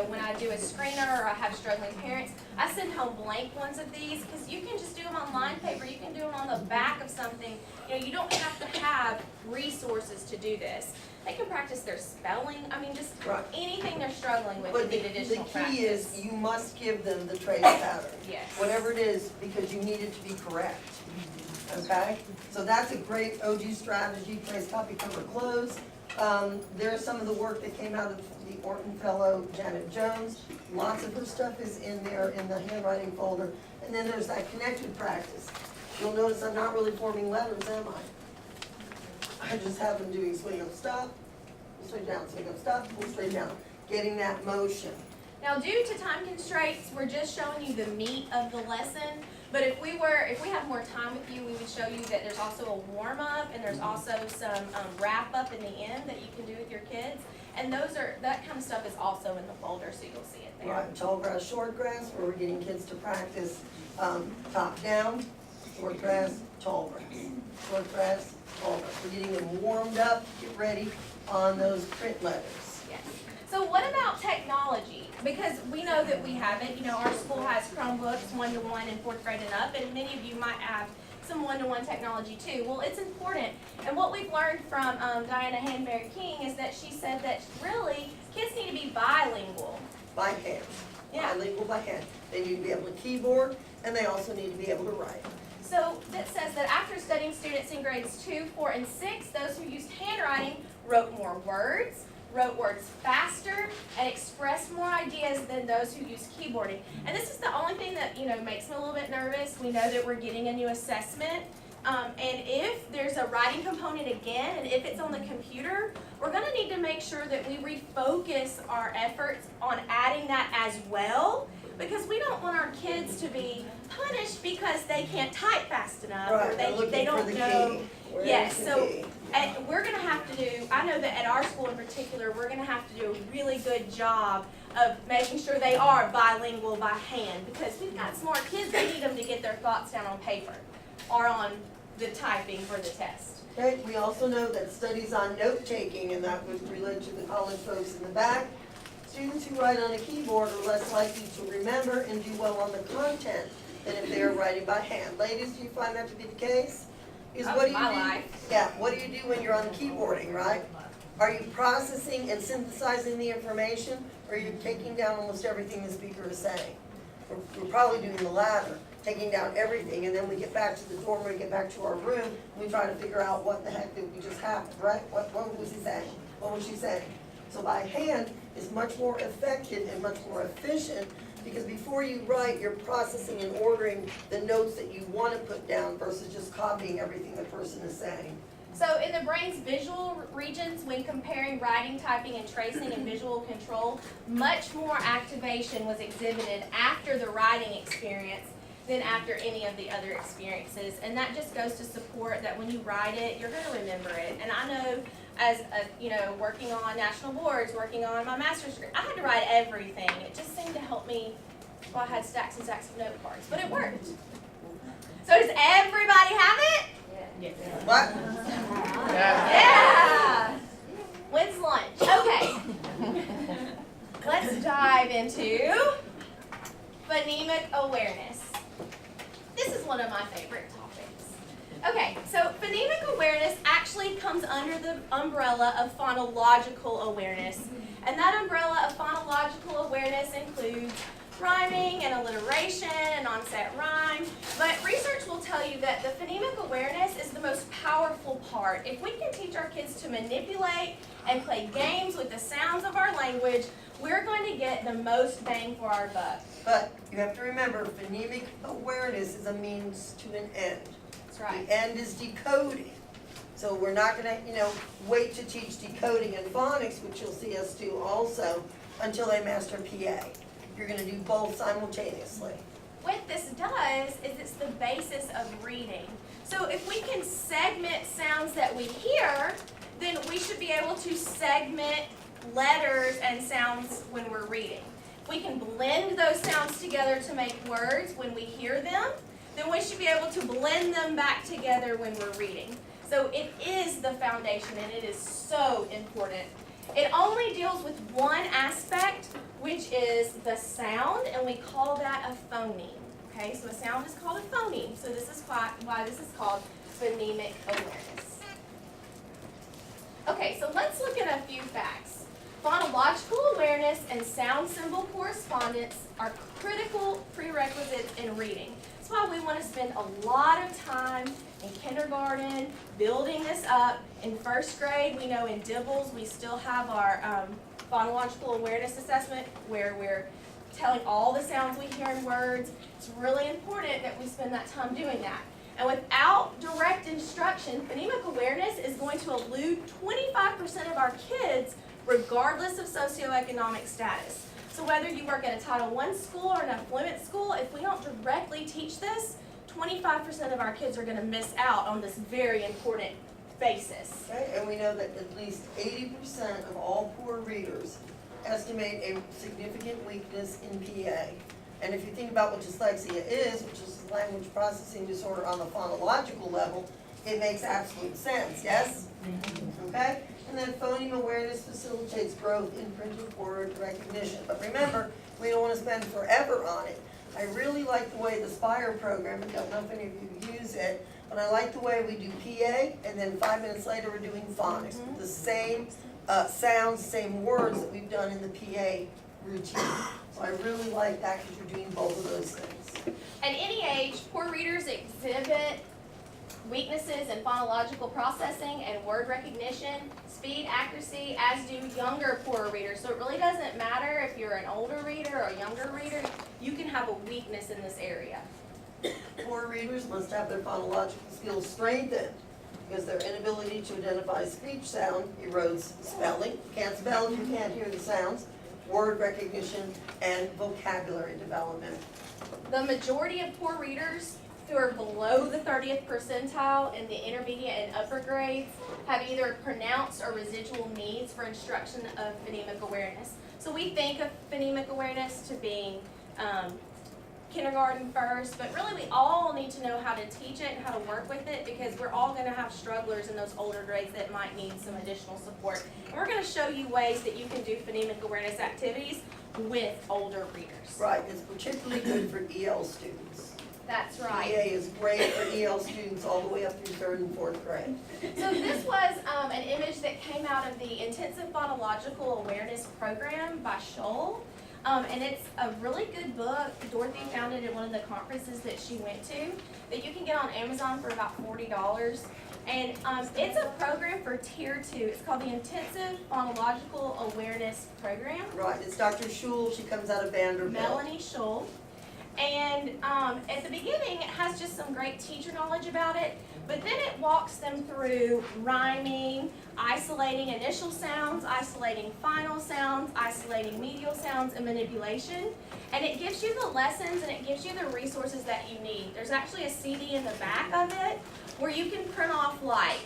when I do a screener or I have struggling parents, I send home blank ones of these because you can just do them on line paper. You can do them on the back of something. You don't have to have resources to do this. They can practice their spelling. I mean, just Right. anything they're struggling with, But they need additional the practice. key is you must give them the trace pattern. Yes. Whatever it is, because you need it to be correct. Okay? So that's a great OG strategy, trace, copy, cover, close. There's some of the work that came out of the Orton Fellow, Janet Jones. Lots of her stuff is in there in the handwriting folder. And then there's that connected practice. You'll notice I'm not really forming letters, am I? I just have them doing swing up, stop, pull straight down, swing up, stop, pull straight down. Getting that motion. Now, due to time constraints, we're just showing you the meat of the lesson. But if we have more time with you, we would show you that there's also a warm-up and there's also some wrap-up in the end that you can do with your kids. And that kind of stuff is also in the folder, so you'll see it there. Right, tall grass, short grass, where we're getting kids to practice top down, short grass, tall grass. Short grass, tall grass. We're getting them warmed up, get ready on those print letters. Yes. So what about technology? Because we know that we have it. Our school has Chromebooks 1-to-1 in 4th grade and up, and many of you might have some 1-to-1 technology too. Well, it's important. And what we've learned from Diana Hanberry King is that she said that really kids need to be bilingual. By hand. Yeah. Bilingual by hand. They need to be able to keyboard, and they also need to be able to write. So that says that after studying students in grades 2, 4, and 6, those who used handwriting wrote more words, wrote words faster, and expressed more ideas than those who used keyboarding. And this is the only thing that makes me a little bit nervous. We know that we're getting a new assessment, and if there's a writing component again, and if it's on the computer, we're going to need to make sure that we refocus our efforts on adding that as well, because we don't want our kids to be punished because they can't type fast enough, or Right, they're they looking don't for the know. key. Where Yes, is the so key? and we're gonna have to do, I know that at our school in particular, we're gonna have to do a really good job of making sure they are bilingual by hand, because we've got smart kids, we need them to get their thoughts down on paper or on the typing for the test. Okay, we also know that studies on note-taking, and that would relate to the college folks in the back, students who write on a keyboard are less likely to remember and do well on the content than if they are writing by hand. Ladies, do you find that to be the case? Because what do you do? My life. Yeah, what do you do when you're on the keyboarding, right? Are you processing and synthesizing the information, or are you taking down almost everything the speaker is saying? We're probably doing the latter, taking down everything, and then we get back to the dorm room, get back to our room, and we try to figure out what the heck did we just happen, right? What was he saying? What was she saying? So by hand is much more effective and much more efficient, because before you write, you're processing and ordering the notes that you want to put down versus just copying everything the person is saying. So in the brain's visual regions, when comparing writing, typing, and tracing and visual control, much more activation was exhibited after the writing experience than after any of the other experiences. And that just goes to support that when you write it, you're gonna remember it. And I know as working on national boards, working on my master's degree, I had to write everything. It just seemed to help me. Well, I had stacks and stacks of note cards, but it worked. So does everybody have it? What? Yeah. When's lunch? Okay. Let's dive into phonemic awareness. This is one of my favorite topics. Okay, so phonemic awareness actually comes under the umbrella of phonological awareness. And that umbrella of phonological awareness includes rhyming and alliteration and onset rhyme. But research will tell you that the phonemic awareness is the most powerful part. If we can teach our kids to manipulate and play games with the sounds of our language, we're going to get the most bang for our buck. But you have to remember, phonemic awareness is a means to an end. That's right. The end is decoding. So we're not gonna, wait to teach decoding and phonics, which you'll see us do also, until they master PA. You're gonna do both simultaneously. What this does is it's the basis of reading. So if we can segment sounds that we hear, then we should be able to segment letters and sounds when we're reading. If we can blend those sounds together to make words when we hear them, then we should be able to blend them back together when we're reading. So it is the foundation, and it is so important. It only deals with one aspect, which is the sound, and we call that a phoneme. Okay, so a sound is called a phoneme. So this is why this is called phonemic awareness. Okay, so let's look at a few facts. Phonological awareness and sound symbol correspondence are critical prerequisites in reading. That's why we want to spend a lot of time in kindergarten building this up. In first grade, we know in Dibbles we still have our phonological awareness assessment where we're telling all the sounds we hear in words. It's really important that we spend that time doing that. And without direct instruction, phonemic awareness is going to elude 25% of our kids regardless of socioeconomic status. So whether you work at a Title I school or an affluent school, if we don't directly teach this, 25% of our kids are going to miss out on this very important basis. Okay, and we know that at least 80% of all poor readers estimate a significant weakness in PA. And if you think about what dyslexia is, which is language processing disorder on the phonological level, it makes absolute sense, yes? Okay? And then phoneme awareness facilitates growth in printed word recognition. But remember, we don't want to spend forever on it. I really like the way the Spire program, I don't know if any of you use it, but I like the way we do PA, and then 5 minutes later we're doing phonics. With the same sounds, same words that we've done in the PA routine. So I really like that because you're doing both of those things. At any age, poor readers exhibit weaknesses in phonological processing and word recognition, speed, accuracy, as do younger poor readers. So it really doesn't matter if you're an older reader or a younger reader, you can have a weakness in this area. Poor readers must have their phonological skills strengthened because their inability to identify speech sound erodes spelling. You can't spell if you can't hear the sounds, word recognition, and vocabulary development. The majority of poor readers who are below the 30th percentile in the intermediate and upper grades have either pronounced or residual needs for instruction of phonemic awareness. So we think of phonemic awareness to being kindergarten first, but really we all need to know how to teach it and how to work with it because we're all going to have strugglers in those older grades that might need some additional support. And we're going to show you ways that you can do phonemic awareness activities with older readers. Right, it's particularly good for EL students. That's PA right. is great for EL students all the way up through 3rd and 4th grade. So this was an image that came out of the Intensive Phonological Awareness Program by Scholl. And it's a really good book. Dorothy found it at one of the conferences that she went to that you can get on Amazon for about $40. And it's a program for Tier 2. It's called the Intensive Phonological Awareness Program. Right, it's Dr. Schul, she comes out of Vanderbilt. Melanie Scholl. And at the beginning, it has just some great teacher knowledge about it, but then it walks them through rhyming, isolating initial sounds, isolating final sounds, isolating medial sounds, and manipulation. And it gives you the lessons and it gives you the resources that you need. There's actually a CD in the back of it where you can print off like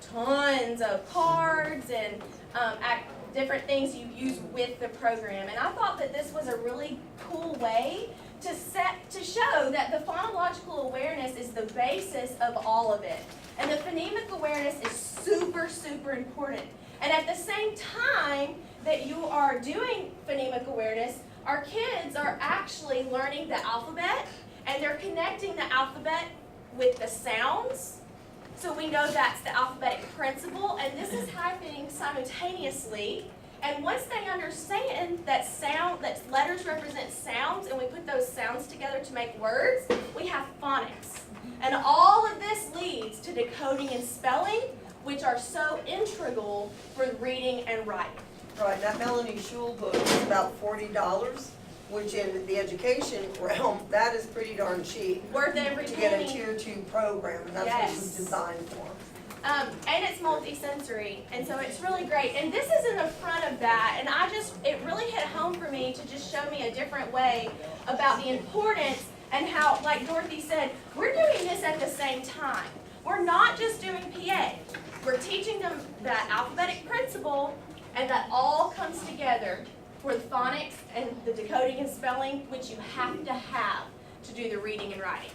tons of cards and different things you use with the program. And I thought that this was a really cool way to show that the phonological awareness is the basis of all of it. And the phonemic awareness is super, super important. And at the same time that you are doing phonemic awareness, our kids are actually learning the alphabet and they're connecting the alphabet with the sounds. So we know that's the alphabetic principle, and this is happening simultaneously. And once they understand that letters represent sounds, and we put those sounds together to make words, we have phonics. And all of this leads to decoding and spelling, which are so integral for reading and writing. Right, that Melanie Schul book is about $40, which in the education realm, that is pretty darn cheap. Worth every To get a penny. Tier 2 program, and that's what it was designed for. And it's multi-sensory, and so it's really great. And this is in the front of that, and it really hit home for me to just show me a different way about the importance and how, like Dorothy said, we're doing this at the same time. We're not just doing PA. We're teaching them that alphabetic principle, and that all comes together for the phonics and the decoding and spelling, which you have to do the reading and writing.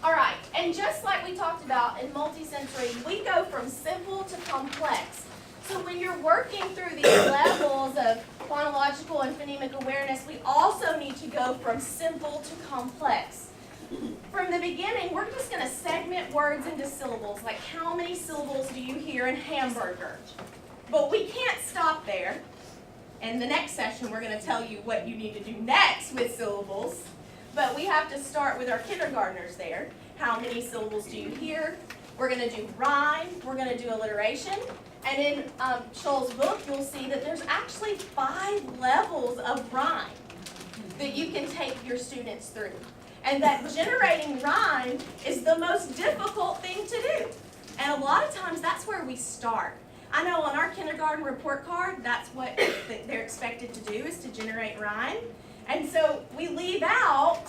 All right, and just like we talked about in multisensory, we go from simple to complex. So when you're working through these levels of phonological and phonemic awareness, we also need to go from simple to complex. From the beginning, we're just going to segment words into syllables, like how many syllables do you hear in hamburger? But we can't stop there. In the next session, we're going to tell you what you need to do next with syllables. But we have to start with our kindergartners there. How many syllables do you hear? We're going to do rhyme. We're going to do alliteration. And in Scholl's book, you'll see that there's actually 5 levels of rhyme that you can take your students through. And that generating rhyme is the most difficult thing to do. And a lot of times, that's where we start. I know on our kindergarten report card, that's what they're expected to do, is to generate rhyme. And so we leave out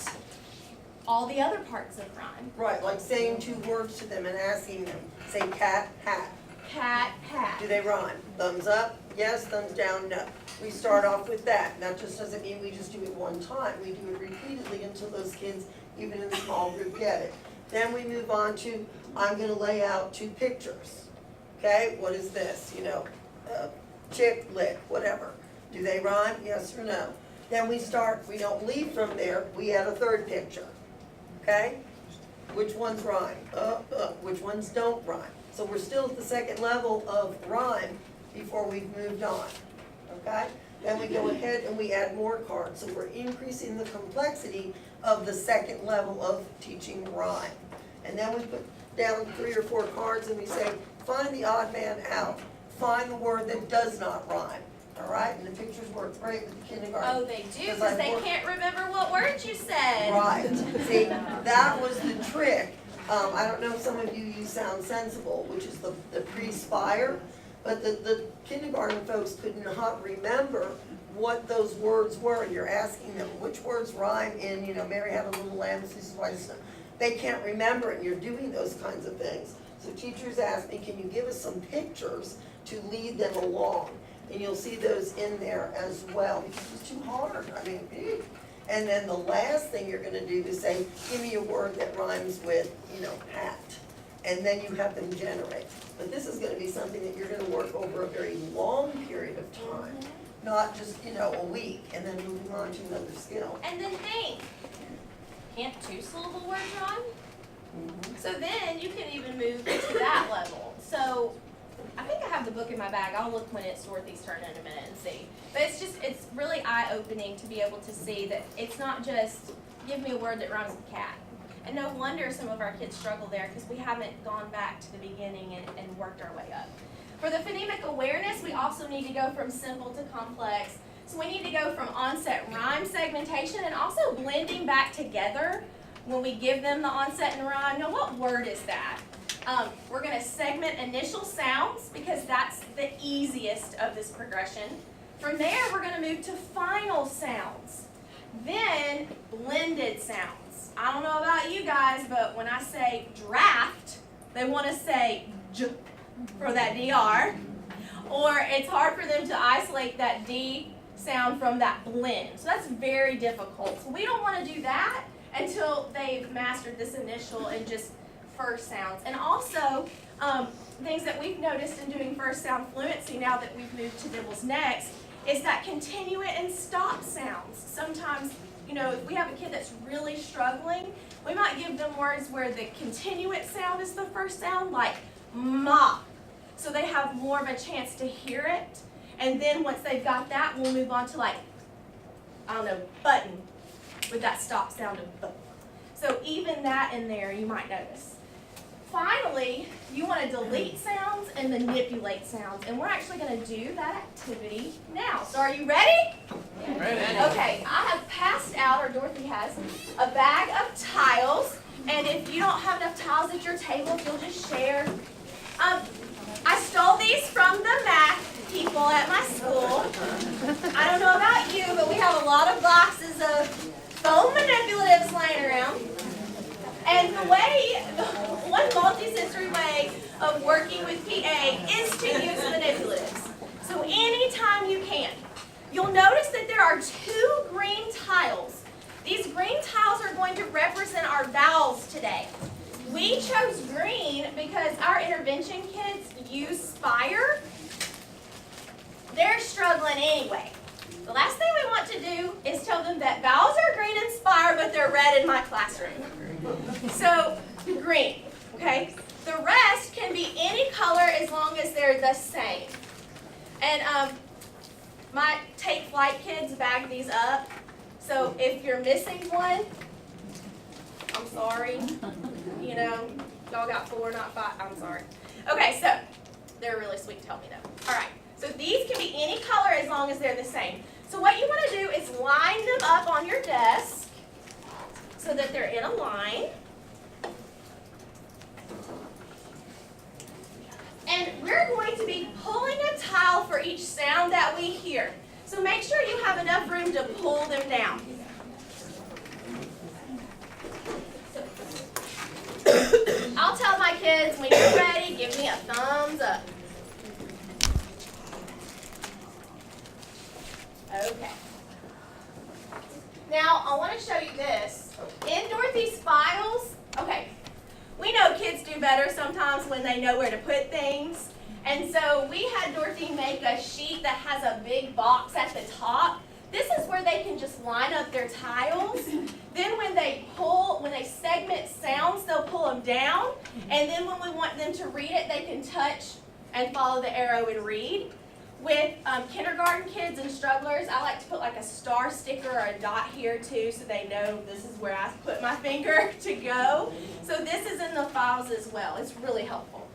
all the other parts of rhyme. Right, like saying 2 words to them and asking them, say cat, hat. Cat, hat. Do they rhyme? Thumbs up, yes, thumbs down, no. We start off with that. That just doesn't mean we just do it one time. We do it repeatedly until those kids, even in a small group, get it. Then we move on to, I'm gonna lay out 2 pictures. Okay, what is this? You know, chick, lick, whatever. Do they rhyme? Yes or no? Then we start, we don't leave from there, we add a 3rd picture. Okay? Which ones rhyme? Which ones don't rhyme? So we're still at the 2nd level of rhyme before we've moved on. Okay? Then we go ahead and we add more cards. So we're increasing the complexity of the 2nd level of teaching rhyme. And then we put down 3 or 4 cards and we say, find the odd man out. Find the word that does not rhyme. All right? And the pictures work great with the kindergarten. Oh, they do, because they can't remember what words you said. Right. See, that was the trick. I don't know if some of you use Sound Sensible, which is the pre-spire, but the kindergarten folks could not remember what those words were, and you're asking them which words rhyme in, you know, Mary had a little lamb, this is why they can't remember it, and you're doing those kinds of things. So teachers ask me, can you give us some pictures to lead them along? And you'll see those in there as well, because it's too hard. I mean, and then the last thing you're gonna do is say, give me a word that rhymes with, you know, hat. And then you have them generate. But this is gonna be something that you're gonna work over a very long period of time, not just, you know, a week, and then moving on to another skill. And then think, can't 2-syllable words rhyme? So then you can even move to that level. So I think I have the book in my bag. I'll look when it's Dorothy's turn in a minute and see. But it's really eye-opening to be able to see that it's not just give me a word that rhymes with cat. And no wonder some of our kids struggle there, because we haven't gone back to the beginning and worked our way up. For the phonemic awareness, we also need to go from simple to complex. So we need to go from onset rhyme segmentation and also blending back together when we give them the onset and rhyme. Now, what word is that? We're going to segment initial sounds, because that's the easiest of this progression. From there, we're going to move to final sounds. Then, blended sounds. I don't know about you guys, but when I say draft, they want to say j for that DR. Or it's hard for them to isolate that D sound from that blend. So that's very difficult. So we don't want to do that until they've mastered this initial and just first sounds. And also, things that we've noticed in doing first sound fluency now that we've moved to Dibbles next is that continuate and stop sounds. Sometimes, you know, if we have a kid that's really struggling, we might give them words where the continuate sound is the first sound, like ma. So they have more of a chance to hear it. And then once they've got that, we'll move on to, like, I don't know, button with that stop sound of b. So even that in there, you might notice. Finally, you want to delete sounds and manipulate sounds. And we're actually going to do that activity now. So are you ready? Ready. Okay, I have passed out, or Dorothy has, a bag of tiles. And if you don't have enough tiles at your table, if you'll just share. I stole these from the math people at my school. I don't know about you, but we have a lot of boxes of foam manipulatives lying around. And one multi-sensory way of working with PA is to use manipulatives. So anytime you can. You'll notice that there are 2 green tiles These green tiles are going to represent our vowels today. We chose green because our intervention kids use Spire. They're struggling anyway. The last thing we want to do is tell them that vowels are green in Spire, but they're red in my classroom. So, green, okay? The rest can be any color as long as they're the same. And my Take Flight kids bag these up. So if you're missing one, I'm sorry. You know, y'all got 4, not 5. I'm sorry. Okay, so they're really sweet to help me though. All right, so these can be any color as long as they're the same. So what you want to do is line them up on your desk so that they're in a line. And we're going to be pulling a tile for each sound that we hear. So make sure you have enough room to pull them down. I'll tell my kids, when you're ready, give me a thumbs up. Okay. Now, I want to show you this. In Dorothy's files, okay, we know kids do better sometimes when they know where to put things. And so we had Dorothy make a sheet that has a big box at the top. This is where they can just line up their tiles. Then when they segment sounds, they'll pull them down. And then when we want them to read it, they can touch and follow the arrow and read. With kindergarten kids and strugglers, I like to put like a star sticker or a dot here too so they know this is where I put my finger to go. So this is in the files as well. It's really helpful.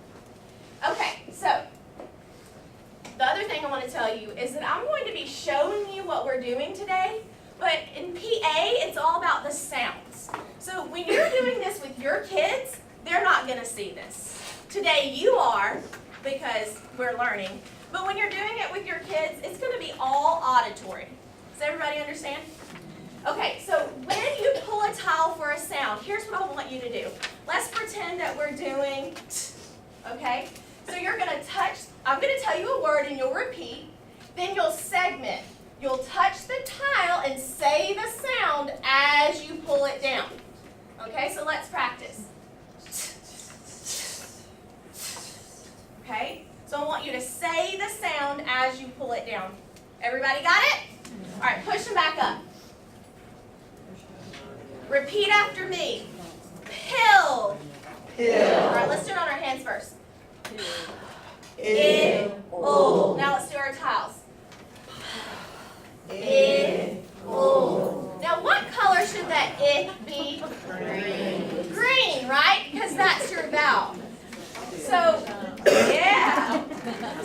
Okay, so the other thing I want to tell you is that I'm going to be showing you what we're doing today, but in PA, it's all about the sounds. So when you're doing this with your kids, they're not going to see this. Today you are, because we're learning. But when you're doing it with your kids, it's going to be all auditory. Does everybody understand? Okay, so when you pull a tile for a sound, here's what I want you to do. Let's pretend that we're doing t, okay? So you're going to touch, I'm going to tell you a word and you'll repeat. Then you'll segment. You'll touch the tile and say the sound as you pull it down. Okay, so let's practice. Okay? So I want you to say the sound as you pull it down. Everybody got it? All right, push them back up. Repeat after me. Pill. Pill. All right, let's do it on our hands first. I-O. Now let's do our tiles. I-O. Now what color should that I be? Green. Green, right? Because that's your vowel. So, yeah.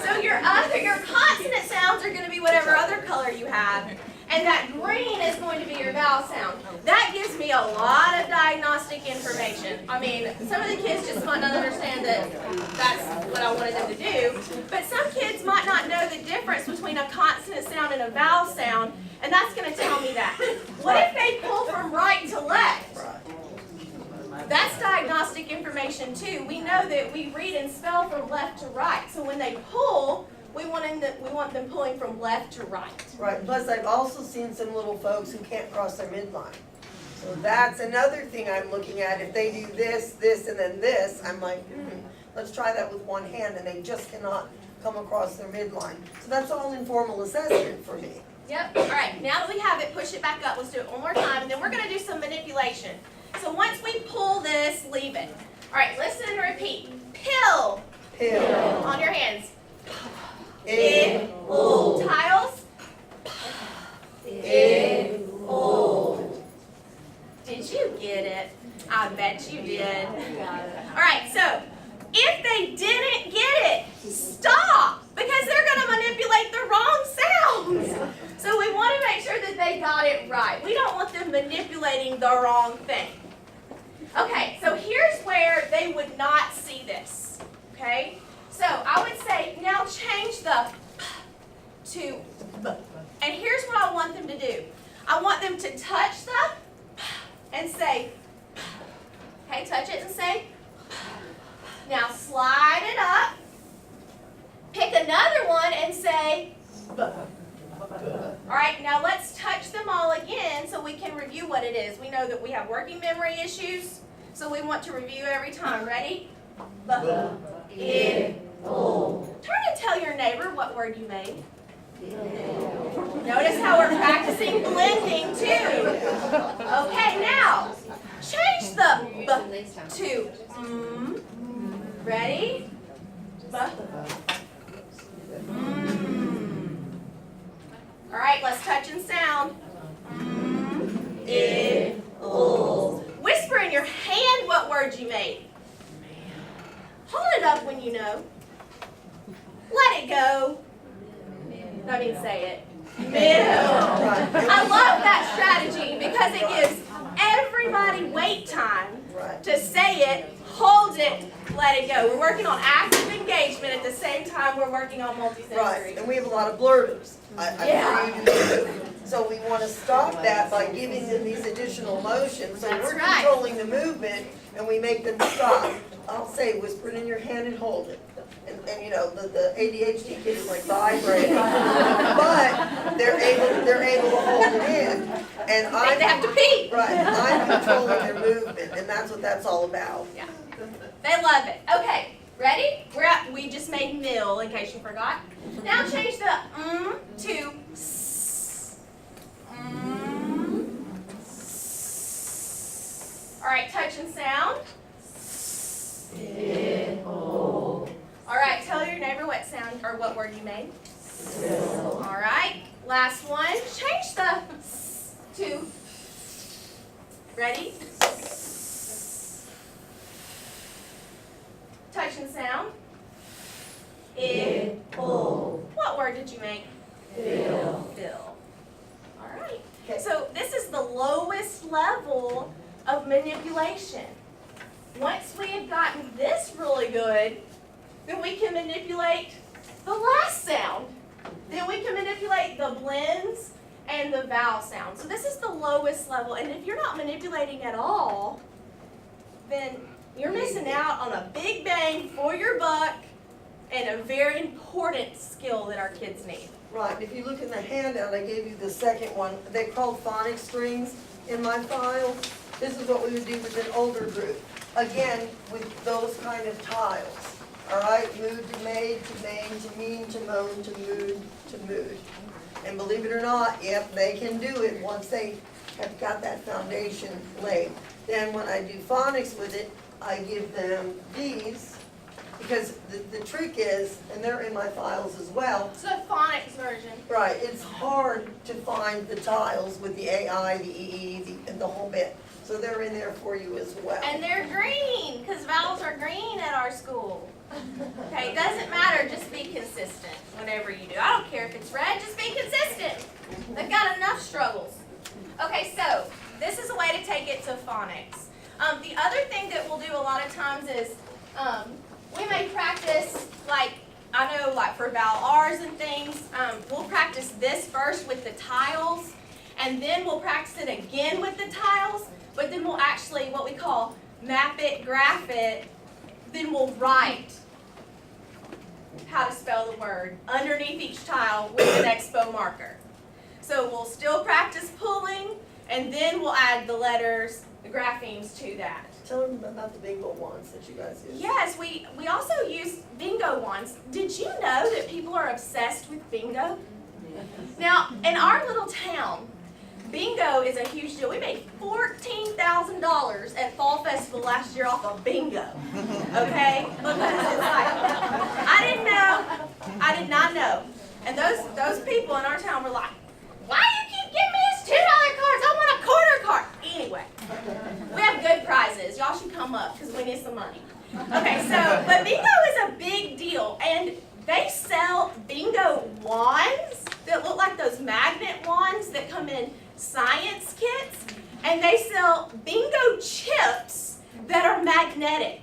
So your consonant sounds are going to be whatever other color you have. And that green is going to be your vowel sound. That gives me a lot of diagnostic information. I mean, some of the kids just might not understand that that's what I wanted them to do. But some kids might not know the difference between a consonant sound and a vowel sound. And that's going to tell me that. What if they pull from right to left? That's diagnostic information too. We know that we read and spell from left to right. So when they pull, we want them pulling from left to right. Right, plus I've also seen some little folks who can't cross their midline. So that's another thing I'm looking at. If they do this, this, and then this, I'm like, let's try that with one hand, and they just cannot come across their midline. So that's all informal assessment for me. Yep. All right, now that we have it, push it back up. Let's do it one more time, and then we're going to do some manipulation. So once we pull this, leave it. All right, listen and repeat. Pill. Pill. On your hands. I-O. Tiles. I-O. Did you get it? I bet you did. All right, so if they didn't get it, stop, because they're going to manipulate the wrong sounds. So we want to make sure that they got it right. We don't want them manipulating the wrong thing. Okay, so here's where they would not see this, okay? So I would say, now change the p to b. And here's what I want them to do. I want them to touch the p and say p. Okay, touch it and say p. Now slide it up. Pick another one and say b. All right, now let's touch them all again. So so we can review what it is. We know that we have working memory issues, so we want to review every time. Ready? Turn and tell your neighbor what word you made. Notice how we're practicing blending too. Okay, now change the B to Ready? B. All right, let's touch and sound. Whisper in your hand what word you made. Hold it up when you know. Let it go. Don't even say it. I love that strategy because it gives everybody wait time to say it, hold it, let it go. We're working on active engagement at the same time we're working on multisensory. Right, and we have a lot of blurters. So we want to stop that by giving them these additional motions. So That's we're right. controlling the movement and we make them stop. I'll say, whisper it in your hand and hold it. And you know, the ADHD kid is like vibrating. But they're able to hold it in. And They have to pee. Right, I'm controlling their movement, and that's what that's all about. Yeah. They love it. Okay, ready? We just made mill in case you forgot. Now change the to s. All right, touch and sound. All right, tell your neighbor what sound or what word you made. All right, last one. Change the s to. Ready? Touch and sound. What word did you make? Fill. All right. Okay. So this is the lowest level of manipulation. Once we have gotten this really good, then we can manipulate the last sound. Then we can manipulate the blends and the vowel sound. So this is the lowest level, and if you're not manipulating at all, then you're missing out on a big bang for your buck and a very important skill that our kids need. Right, if you look in the handout, I gave you the second one. They're called phonics strings in my file. This is what we would do with an older group. Again, with those kind of tiles. All right, mood to made, to main, to mean, to moan, to mood, to mood. And believe it or not, yep, they can do it once they have got that foundation laid. Then when I do phonics with it, I give them these, because the trick is, and they're in my files as well, It's the phonics version. right, it's hard to find the tiles with the AI, the EE, and the whole bit. So they're in there for you as well. And they're green, because vowels are green at our school. Okay, it doesn't matter, just be consistent whenever you do. I don't care if it's red, just be consistent. They've got enough struggles. Okay, so this is a way to take it to phonics. The other thing that we'll do a lot of times is we may practice, like, I know like for vowel R's and things, we'll practice this first with the tiles, and then we'll practice it again with the tiles, but then we'll actually, what we call map it, graph it, then we'll write how to spell the word underneath each tile with an expo marker. So we'll still practice pulling, and then we'll add the letters, the graphemes to that. Tell them about the bingo ones that you guys use. Yes, we also use bingo wands. Did you know that people are obsessed with bingo? Now, in our little town, bingo is a huge deal. We made $14,000 at Fall Festival last year off of bingo. Okay? Because it's like, I did not know. And those people in our town were like, why do you keep giving me these $2 cards? I want a quarter card. Anyway, we have good prizes. Y'all should come up because we need some money. Okay, so, but bingo is a big deal. And they sell bingo wands that look like those magnet wands that come in science kits. And they sell bingo chips that are magnetic.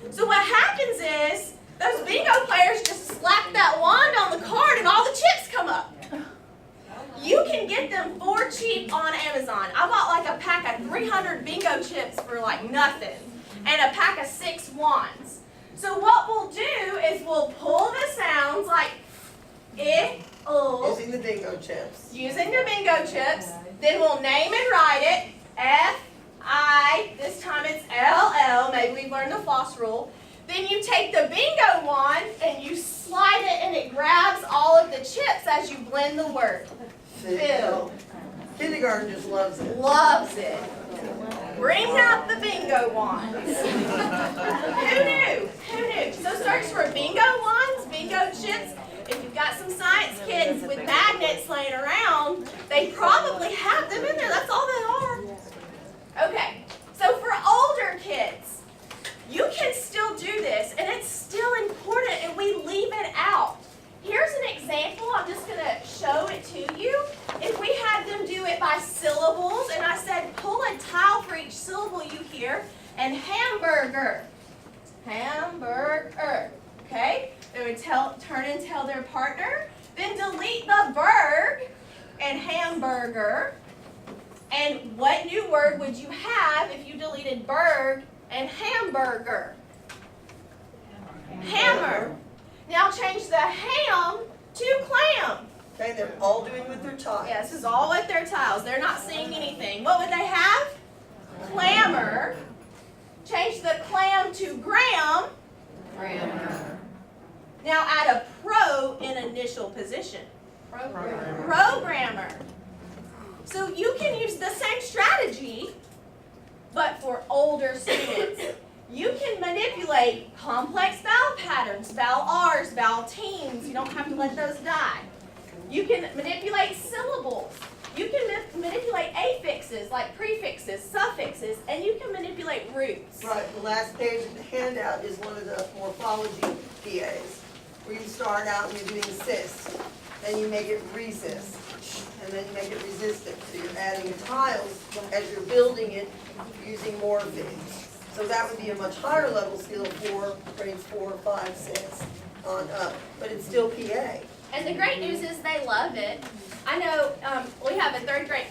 So what happens is, those bingo players just slap that wand on the card and all the chips come up. You can get them for cheap on Amazon. I bought like a pack of 300 bingo chips for like nothing, and a pack of 6 wands. So what we'll do is we'll pull the sounds like Is Using the bingo chips. Using the bingo chips. Then we'll name and write it. F-I, this time it's L-L. Maybe we've learned the floss rule. Then you take the bingo wand and you slide it and it grabs all of the chips as you blend the word. Fill. Kindergarten just loves it. Loves it. Bring out the bingo wands. Who knew? Who knew? So search for bingo wands, bingo chips. If you've got some science kids with magnets laying around, they probably have them in there. That's all they are. Okay, so for older kids, you can still do this, and it's still important, and we leave it out. Here's an example. I'm just going to show it to you. If we had them do it by syllables, and I said pull a tile for each syllable you hear, and hamburger, hamburger, okay? They would turn and tell their partner, then delete the burg and hamburger. And what new word would you have if you deleted burg and hamburger? Hammer. Now change the ham to clam. Okay, they're all doing with their tiles. Yeah, this is all with their tiles. They're not seeing anything. What would they have? Clamor. Change the clam to gram. Grammar. Now add a pro in initial position. Programmer. So you can use the same strategy, but for older students. You can manipulate complex vowel patterns, vowel R's, vowel teams. You don't have to let those die. You can manipulate syllables. You can manipulate affixes like prefixes, suffixes, and you can manipulate roots. Right, the last page of the handout is one of the morphology PAs, where you start out and you're doing cis, then you make it resist, and then you make it resistant. So you're adding tiles as you're building it using morphemes. So that would be a much higher level skill for grades 4, 5, 6 on up, but it's still PA. And the great news is they love it. I know we have a third grade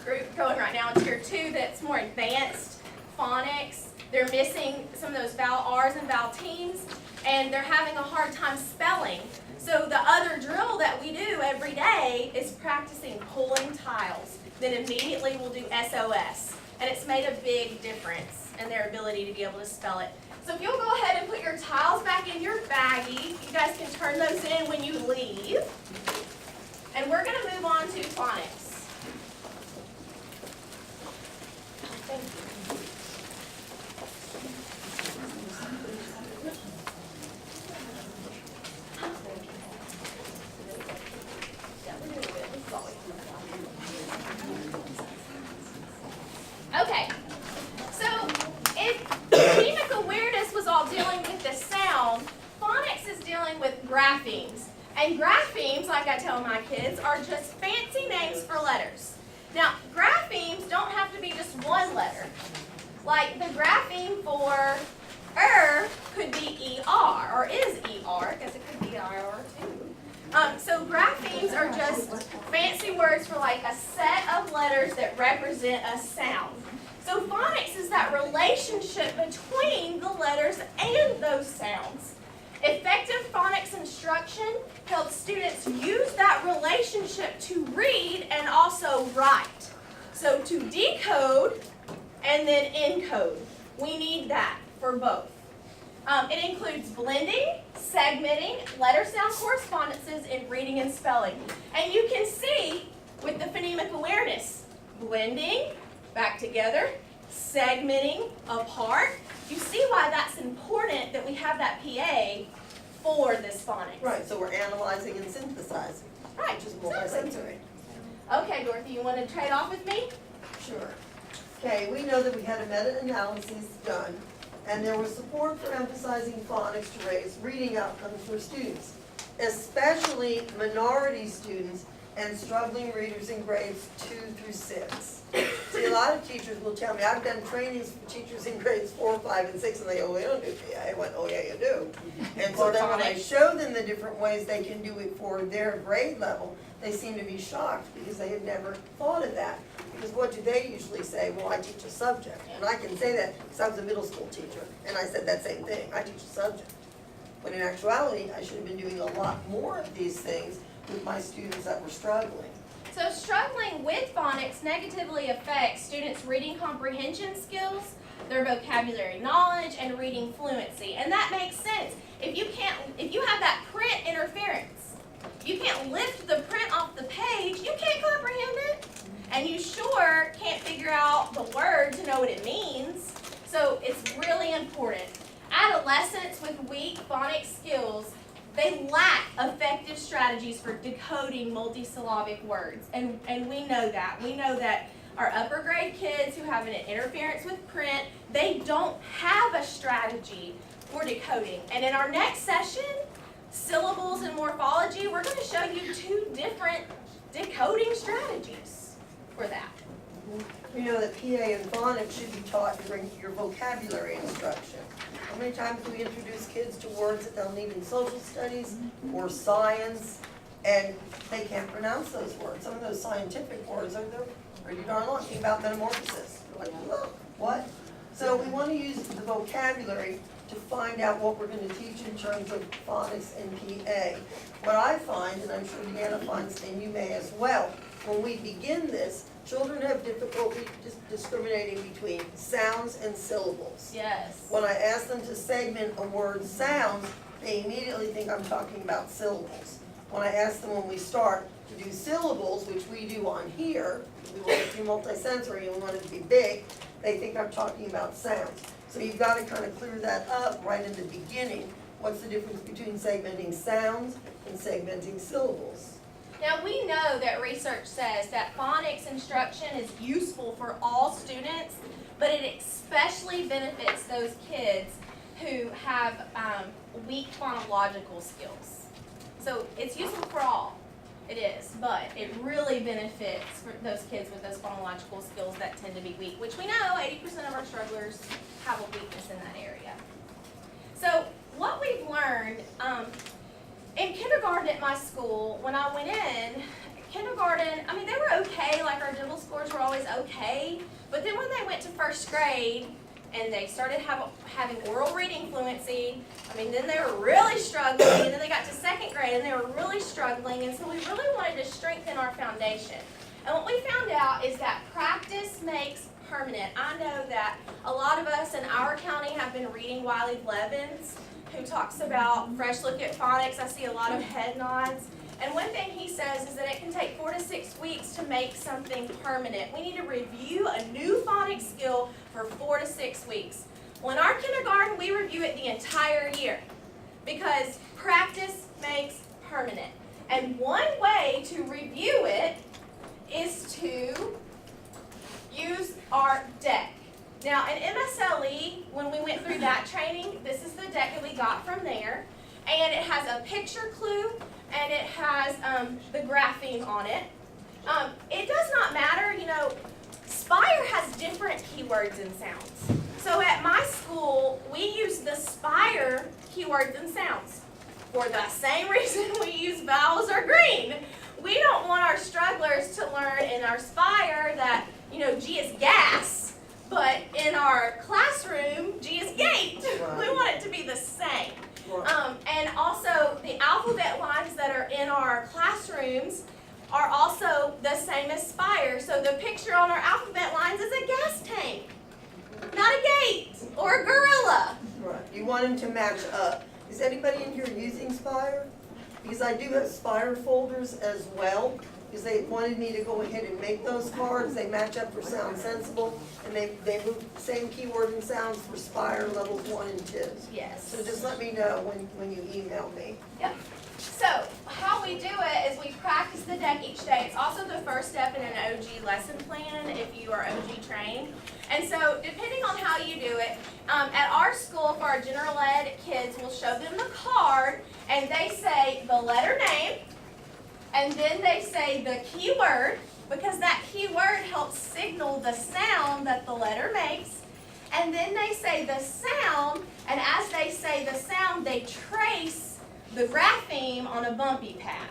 group going right now in Tier 2 that's more advanced phonics. They're missing some of those vowel R's and vowel teams, and they're having a hard time spelling. So the other drill that we do every day is practicing pulling tiles. Then immediately we'll do SOS. And it's made a big difference in their ability to be able to spell it. So if you'll go ahead and put your tiles back in your baggie, you guys can turn those in when you leave. And we're going to move on to phonics. Thank you. Okay, so if phonemic awareness was all dealing with the sound, phonics is dealing with graphemes. And graphemes, like I tell my kids, are just fancy names for letters. Now, graphemes don't have to be just one letter. Like the grapheme for could be ER, or is ER, because it could be IR too. So graphemes are just fancy words for like a set of letters that represent a sound. So phonics is that relationship between the letters and those sounds. Effective phonics instruction helps students use that relationship to read and also write. So to decode and then encode. We need that for both. It includes blending, segmenting, letter-sound correspondences in reading and spelling. And you can see with the phonemic awareness, blending, back together, segmenting, apart. You see why that's important that we have that PA for this phonics. Right, so we're analyzing and synthesizing, Right, which is multisensory. Okay, Dorothy, you want to trade off with me? Sure. Okay, we know that we had a meta-analysis done, and there was support for emphasizing phonics to raise reading outcomes for students, especially minority students and struggling readers in grades 2 through 6. See, a lot of teachers will tell me, I've done trainings for teachers in grades 4, 5, and 6, and they go, we don't do PA. I went, oh yeah, you do. And so then when I show them the different ways they can do it for their grade level, they seem to be shocked because they had never thought of that. Because what do they usually say? Well, I teach a subject. And I can say that because I was a middle school teacher, and I said that same thing. I teach a subject. When in actuality, I should have been doing a lot more of these things with my students that were struggling. So struggling with phonics negatively affects students' reading comprehension skills, their vocabulary knowledge, and reading fluency. And that makes sense. If you have that print interference, you can't lift the print off the page, you can't comprehend it. And you sure can't figure out the word to know what it means. So it's really important. Adolescents with weak phonics skills, they lack effective strategies for decoding multisyllabic words. And we know that. We know that our upper grade kids who have an interference with print, they don't have a strategy for decoding. And in our next session, syllables and morphology, we're going to show you 2 different decoding strategies for that. You know that PA and phonics should be taught during your vocabulary instruction. How many times do we introduce kids to words that they'll need in social studies or science, and they can't pronounce those words? Some of those scientific words are pretty darn long. Think about metamorphosis. You're like, whoa, what? So we want to use the vocabulary to find out what we're going to teach in terms of phonics and PA. What I find, and I'm sure Deanna finds, and you may as well, when we begin this, children have difficulty discriminating between sounds and syllables. Yes. When I ask them to segment a word's sounds, they immediately think I'm talking about syllables. When I ask them when we start to do syllables, which we do on here, we want it to be multisensory and we want it to be big, they think I'm talking about sounds. So you've got to kind of clear that up right in the beginning. What's the difference between segmenting sounds and segmenting syllables? Now we know that research says that phonics instruction is useful for all students, but it especially benefits those kids who have weak phonological skills. So it's useful for all, it is, but it really benefits for those kids with those phonological skills that tend to be weak, which we know 80% of our strugglers have a weakness in that area. So what we've learned, in kindergarten at my school, when I went in, kindergarten, I mean, they were okay, like our DIBEL scores were always okay, but then when they went to 1st grade and they started having oral reading fluency, I mean, then they were really struggling, and then they got to 2nd grade and they were really struggling, and so we really wanted to strengthen our foundation. And what we found out is that practice makes permanent. I know that a lot of us in our county have been reading Wiley Blevins, who talks about fresh look at phonics. I see a lot of head nods. And one thing he says is that it can take 4 to 6 weeks to make something permanent. We need to review a new phonics skill for 4 to 6 weeks. Well, in our kindergarten, we review it the entire year because practice makes permanent. And one way to review it is to use our deck. Now, in MSLE, when we went through that training, this is the deck that we got from there. And it has a picture clue, and it has the grapheme on it. It does not matter, you know, Spire has different keywords and sounds. So at my school, we use the Spire keywords and sounds for the same reason we use vowels or green. We don't want our strugglers to learn in our Spire that, you know, G is gas. But in our classroom, G is gate. Right. We want it to be the same. Right. And also, the alphabet lines that are in our classrooms are also the same as Spire. So the picture on our alphabet lines is a gas tank, not a gate or a gorilla. Right. You want them to match up. Is anybody in here using Spire? Because I do have Spire folders as well. Because they wanted me to go ahead and make those cards. They match up for Sound Sensible, and they move same keyword and sounds for Spire levels 1 and 2. Yes. So just let me know when you email me. Yep. So how we do it is we practice the deck each day. It's also the first step in an OG lesson plan if you are OG trained. And so depending on how you do it, at our school for our general ed kids, we'll show them the card, and they say the letter name, and then they say the keyword, because that keyword helps signal the sound that the letter makes. And then they say the sound, and as they say the sound, they trace the grapheme on a bumpy pad.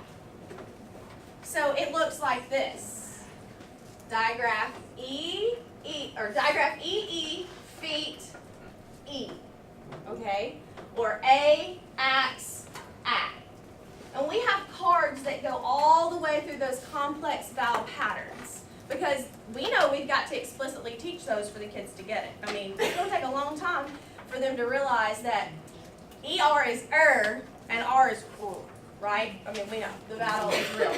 So it looks like this. Digraph E, digraph E, feet, E. Okay? Or A, axe, act. And we have cards that go all the way through those complex vowel patterns. Because we know we've got to explicitly teach those for the kids to get it. I mean, it's going to take a long time for them to realize that ER is and R is right? I mean, we know the vowel is real.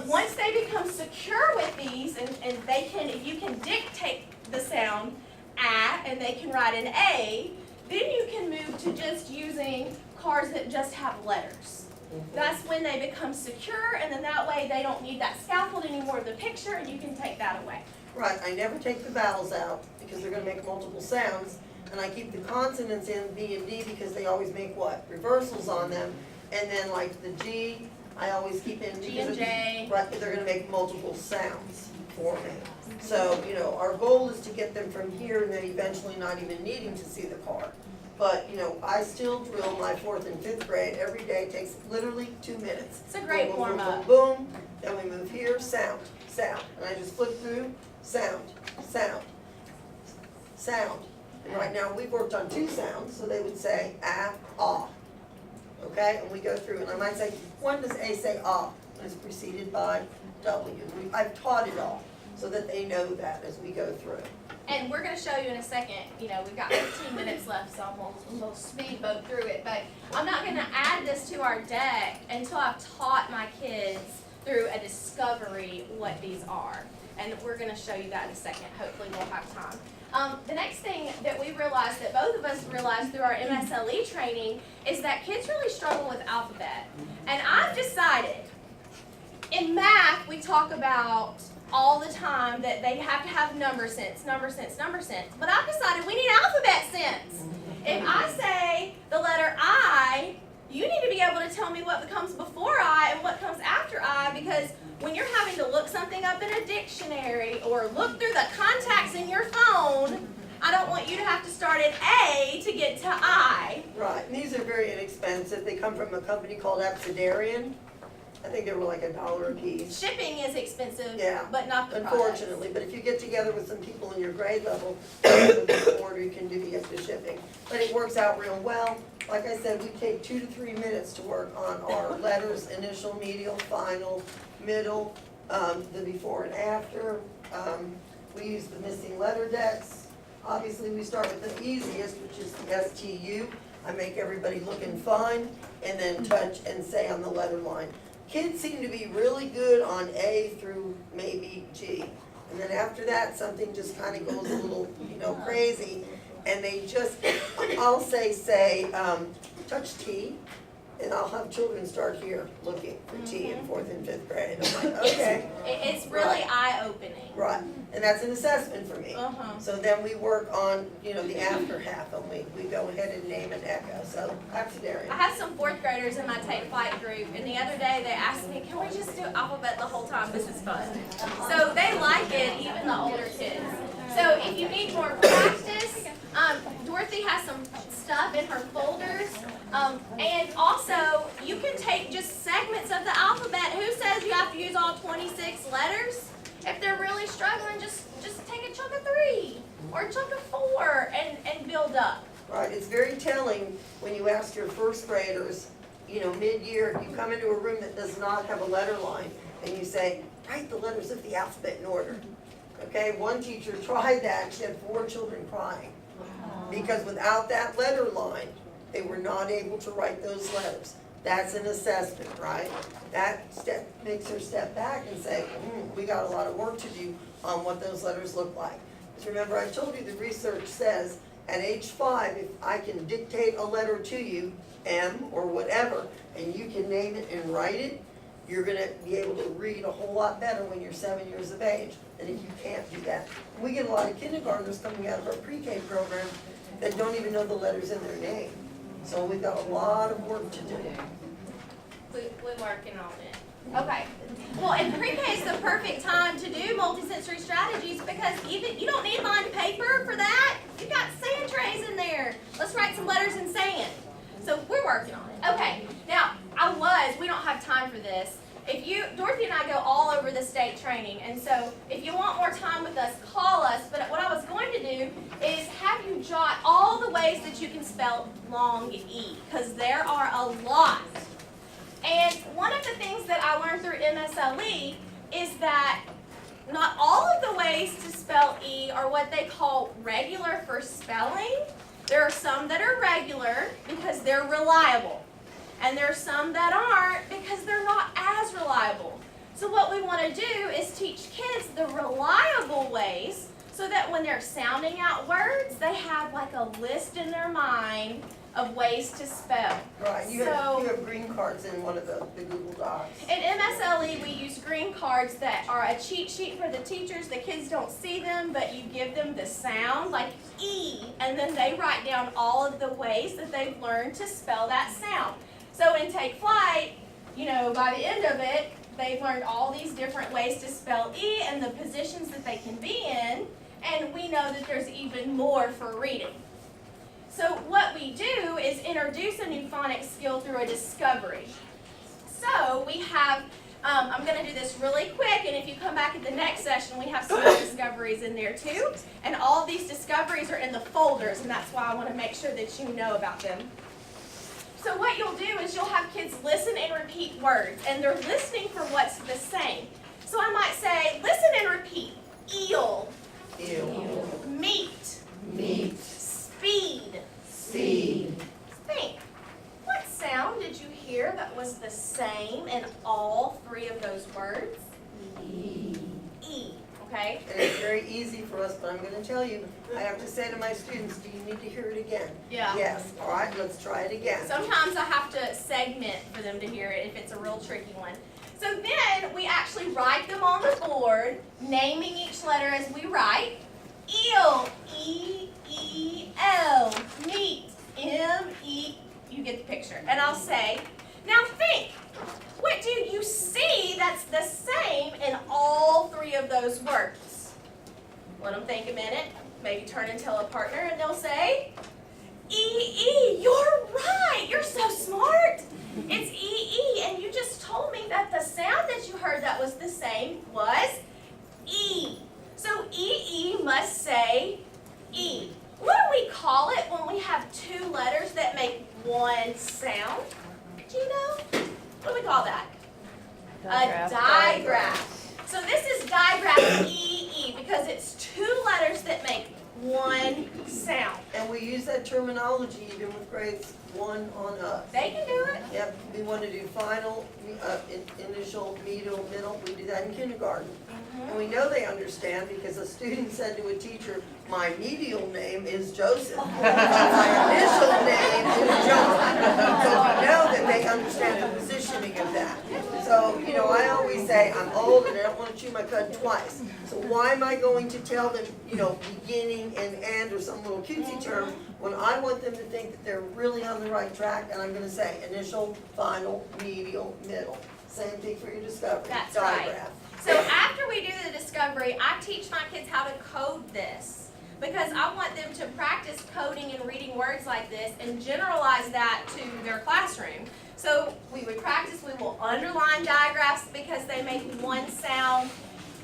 Once they become secure with these, and they can, if you can dictate the sound and they can write an A, then you can move to just using cards that just have letters. That's when they become secure, and then that way they don't need that scaffold anymore of the picture, and you can take that away. Right, I never take the vowels out because they're gonna make multiple sounds, and I keep the consonants in B and D because they always make what? Reversals on them, and then like the G, I always keep in. G and J. Right, they're gonna make multiple sounds for me. So, you know, our goal is to get them from here and then eventually not even needing to see the card. But, you know, I still drill my 4th and 5th grade every day. It takes literally 2 minutes. It's a great Boom, boom, boom, warm-up. boom, boom. Then we move here, sound, sound. And I just flip through, sound, sound, sound. And right now, we've worked on 2 sounds, so they would say ah, ah. Okay, and we go through, and I might say, when does A say ah? And it's preceded by W. I've taught it all, so that they know that as we go through. And we're going to show you in a second, you know, we've got 15 minutes left, so we'll speedboat through it. But I'm not going to add this to our deck until I've taught my kids through a discovery what these are. And we're going to show you that in a second. Hopefully we'll have time. The next thing that we realized, that both of us realized through our MSLE training, is that kids really struggle with alphabet. And I've decided, in math, we talk about all the time that they have to have number sense. But I've decided we need alphabet sense. If I say the letter I, you need to be able to tell me what comes before I and what comes after I, because when you're having to look something up in a dictionary or look through the contacts in your phone, I don't want you to have to start at A to get to I. Right, and these are very inexpensive. They come from a company called Absidarian. I think they were like $1 a piece. Shipping is expensive, Yeah, but not the products. Unfortunately, but if you get together with some people in your grade level, the order you can divvy up the shipping. But it works out real well. Like I said, we take 2 to 3 minutes to work on our letters, initial, medial, final, middle, the before and after. We use the missing letter decks. Obviously, we start with the easiest, which is the STU. I make everybody look and find, and then touch and say on the letter line. Kids seem to be really good on A through maybe G. And then after that, something just kind of goes a little, you know, crazy. And they just, I'll say, touch T, and I'll have children start here looking for T in 4th and 5th grade. I'm like, okay. It's really eye-opening. Right, and that's an assessment for me. Uh-huh. So then we work on, you know, the after half, and we go ahead and name an echo, so Absidarian. I have some 4th graders in my take flight group, and the other day they asked me, can we just do alphabet the whole time? This is fun. So they like it, even the older kids. So if you need more practice, Dorothy has some stuff in her folders. And also, you can take just segments of the alphabet. Who says you have to use all 26 letters? If they're really struggling, just take a chunk of 3 or a chunk of 4 and build up. Right, it's very telling when you ask your 1st graders, you know, mid-year, you come into a room that does not have a letter line, and you say, write the letters of the alphabet in order. Okay, one teacher tried that, she had 4 children crying. Because without that letter line, they were not able to write those letters. That's an assessment, right? That makes her step back and say, we got a lot of work to do on what those letters look like. Because remember, I told you the research says at age 5, if I can dictate a letter to you, M or whatever, and you can name it and write it, you're gonna be able to read a whole lot better when you're 7 years of age than if you can't do that. We get a lot of kindergartners coming out of our pre-K program that don't even know the letters in their name. So we've got a lot of work to do. We're working on it. Okay. Well, and pre-K is the perfect time to do multisensory strategies because even you don't need lined paper for that. You've got sand trays in there. Let's write some letters in sand. So we're working on it. Okay. Now, we don't have time for this. Dorothy and I go all over the state training, and so if you want more time with us, call us. But what I was going to do is have you jot all the ways that you can spell long E, because there are a lot. And one of the things that I learned through MSLE is that not all of the ways to spell E are what they call regular for spelling. There are some that are regular because they're reliable. And there are some that aren't because they're not as reliable. So what we want to do is teach kids the reliable ways so that when they're sounding out words, they have like a list in their mind of ways to spell. Right, you have green cards in one of the Google Docs. In MSLE, we use green cards that are a cheat sheet for the teachers. The kids don't see them, but you give them the sound, like E, and then they write down all of the ways that they've learned to spell that sound. So in Take Flight, you know, by the end of it, they've learned all these different ways to spell E and the positions that they can be in, and we know that there's even more for reading. So what we do is introduce a new phonics skill through a discovery. So we have, I'm going to do this really quick, and if you come back at the next session, we have some more discoveries in there too. And all of these discoveries are in the folders, and that's why I want to make sure that you know about them. So what you'll do is you'll have kids listen and repeat words, and they're listening for what's the same. So I might say, listen and repeat. Eel. Eel. Meat. Meat. Speed. Seed. Think. What sound did you hear that was the same in all three of those words? E. E. Okay? And it's very easy for us, but I'm going to tell you, I have to say to my students, do you need to hear it again? Yeah. Yes. All right, let's try it again. Sometimes I have to segment for them to hear it if it's a real tricky one. So then we actually write them on the board, naming each letter as we write. Eel, E-E-L, meat, M-E, you get the picture. And I'll say, now think, what do you see that's the same in all three of those words? Let them think a minute, maybe turn and tell a partner, and they'll say, E-E, you're right, you're so smart. It's E-E, and you just told me that the sound that you heard that was the same was E. So E-E must say E. What do we call it when we have two letters that make one sound? Do you know? What do we call that? A digraph. So this is digraph E-E because it's two letters that make one sound. And we use that terminology even with grades 1 on up. They can do it. Yep, we want to do final, initial, middle. We do that in kindergarten. And we know they understand because a student said to a teacher, my medial name is Joseph. My initial name is Joseph. So we know that they understand the positioning of that. So, you know, I always say, I'm old and I don't want to chew my cud twice. So why am I going to tell them, you know, beginning and end or some little cutesy term when I want them to think that they're really on the right track? And I'm going to say initial, final, medial, middle. Same thing for your discovery. That's digraph. right. So after we do the discovery, I teach my kids how to code this because I want them to practice coding and reading words like this and generalize that to their classroom. So we would practice, we will underline digraphs because they make one sound.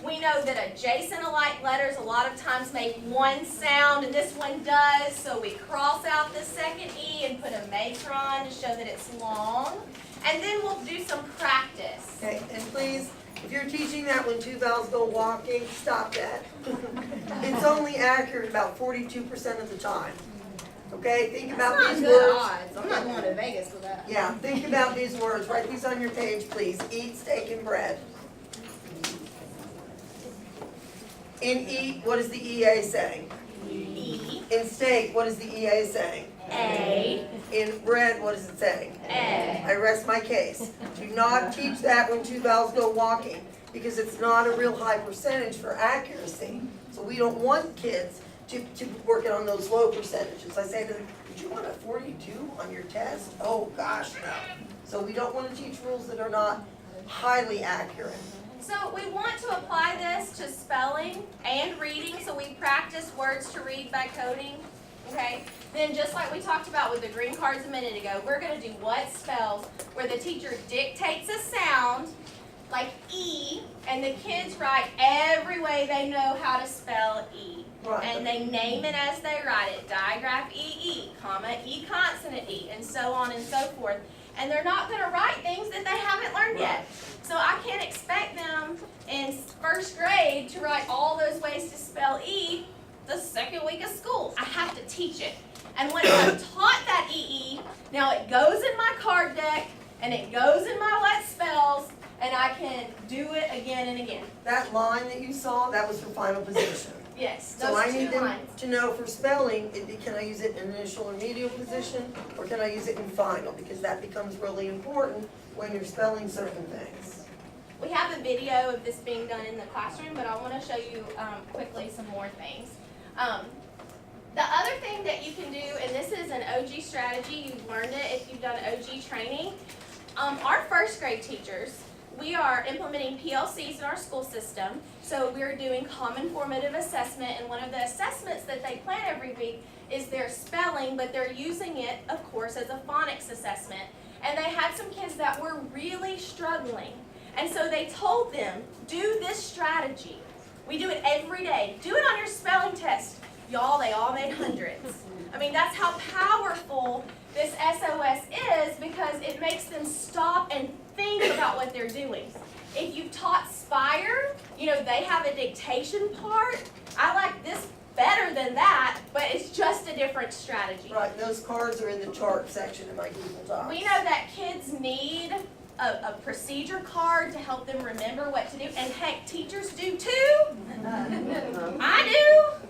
We know that adjacent alike letters a lot of times make one sound and this one does, so we cross out the second E and put a matron to show that it's long. And then we'll do some practice. Okay, and please, if you're teaching that when two vowels go walking, stop that. It's only accurate about 42% of the time. Okay, think about these words. I'm not going to Vegas with that. Yeah, think about these words. Write these on your page, please. Eat, steak, and bread. In eat, what is the EA saying? E, In steak, what is the EA saying? A, In bread, what is it saying? A. I rest my case. Do not teach that when two vowels go walking because it's not a real high percentage for accuracy. So we don't want kids to work on those low percentages. I say to them, did you want a 42 on your test? Oh gosh, no. So we don't want to teach rules that are not highly accurate. So we want to apply this to spelling and reading, so we practice words to read by coding, okay? Then just like we talked about with the green cards a minute ago, we're going to do what spells where the teacher dictates a sound like E, and the kids write every way they know how to spell E. Right. And they name it as they write it, digraph E-E, comma, E consonant E, and so on and so forth. and they're not gonna write things that they haven't learned yet. So I can't expect them in first grade to write all those ways to spell E the second week of school. I have to teach it. And once I've taught that EE, now it goes in my card deck, and it goes in my what spells, and I can do it again and again. That line that you saw, that was for final position. Yes, So I those need two them lines. to know for spelling, can I use it in initial or medial position, or can I use it in final? Because that becomes really important when you're spelling certain things. We have a video of this being done in the classroom, but I want to show you quickly some more things. The other thing that you can do, and this is an OG strategy, you've learned it if you've done OG training. Our first grade teachers, we are implementing PLCs in our school system, so we're doing common formative assessment, and one of the assessments that they plan every week is their spelling, but they're using it, of course, as a phonics assessment. And they had some kids that were really struggling, and so they told them, do this strategy. We do it every day. Do it on your spelling test. Y'all, they all made hundreds. I mean, that's how powerful this SOS is, because it makes them stop and think about what they're doing. If you've taught Spire, you know, they have a dictation part. I like this better than that, but it's just a different strategy. Right, and those cards are in the chart section in my Google Docs. We know that kids need a procedure card to help them remember what to do, and heck, teachers do too. I do.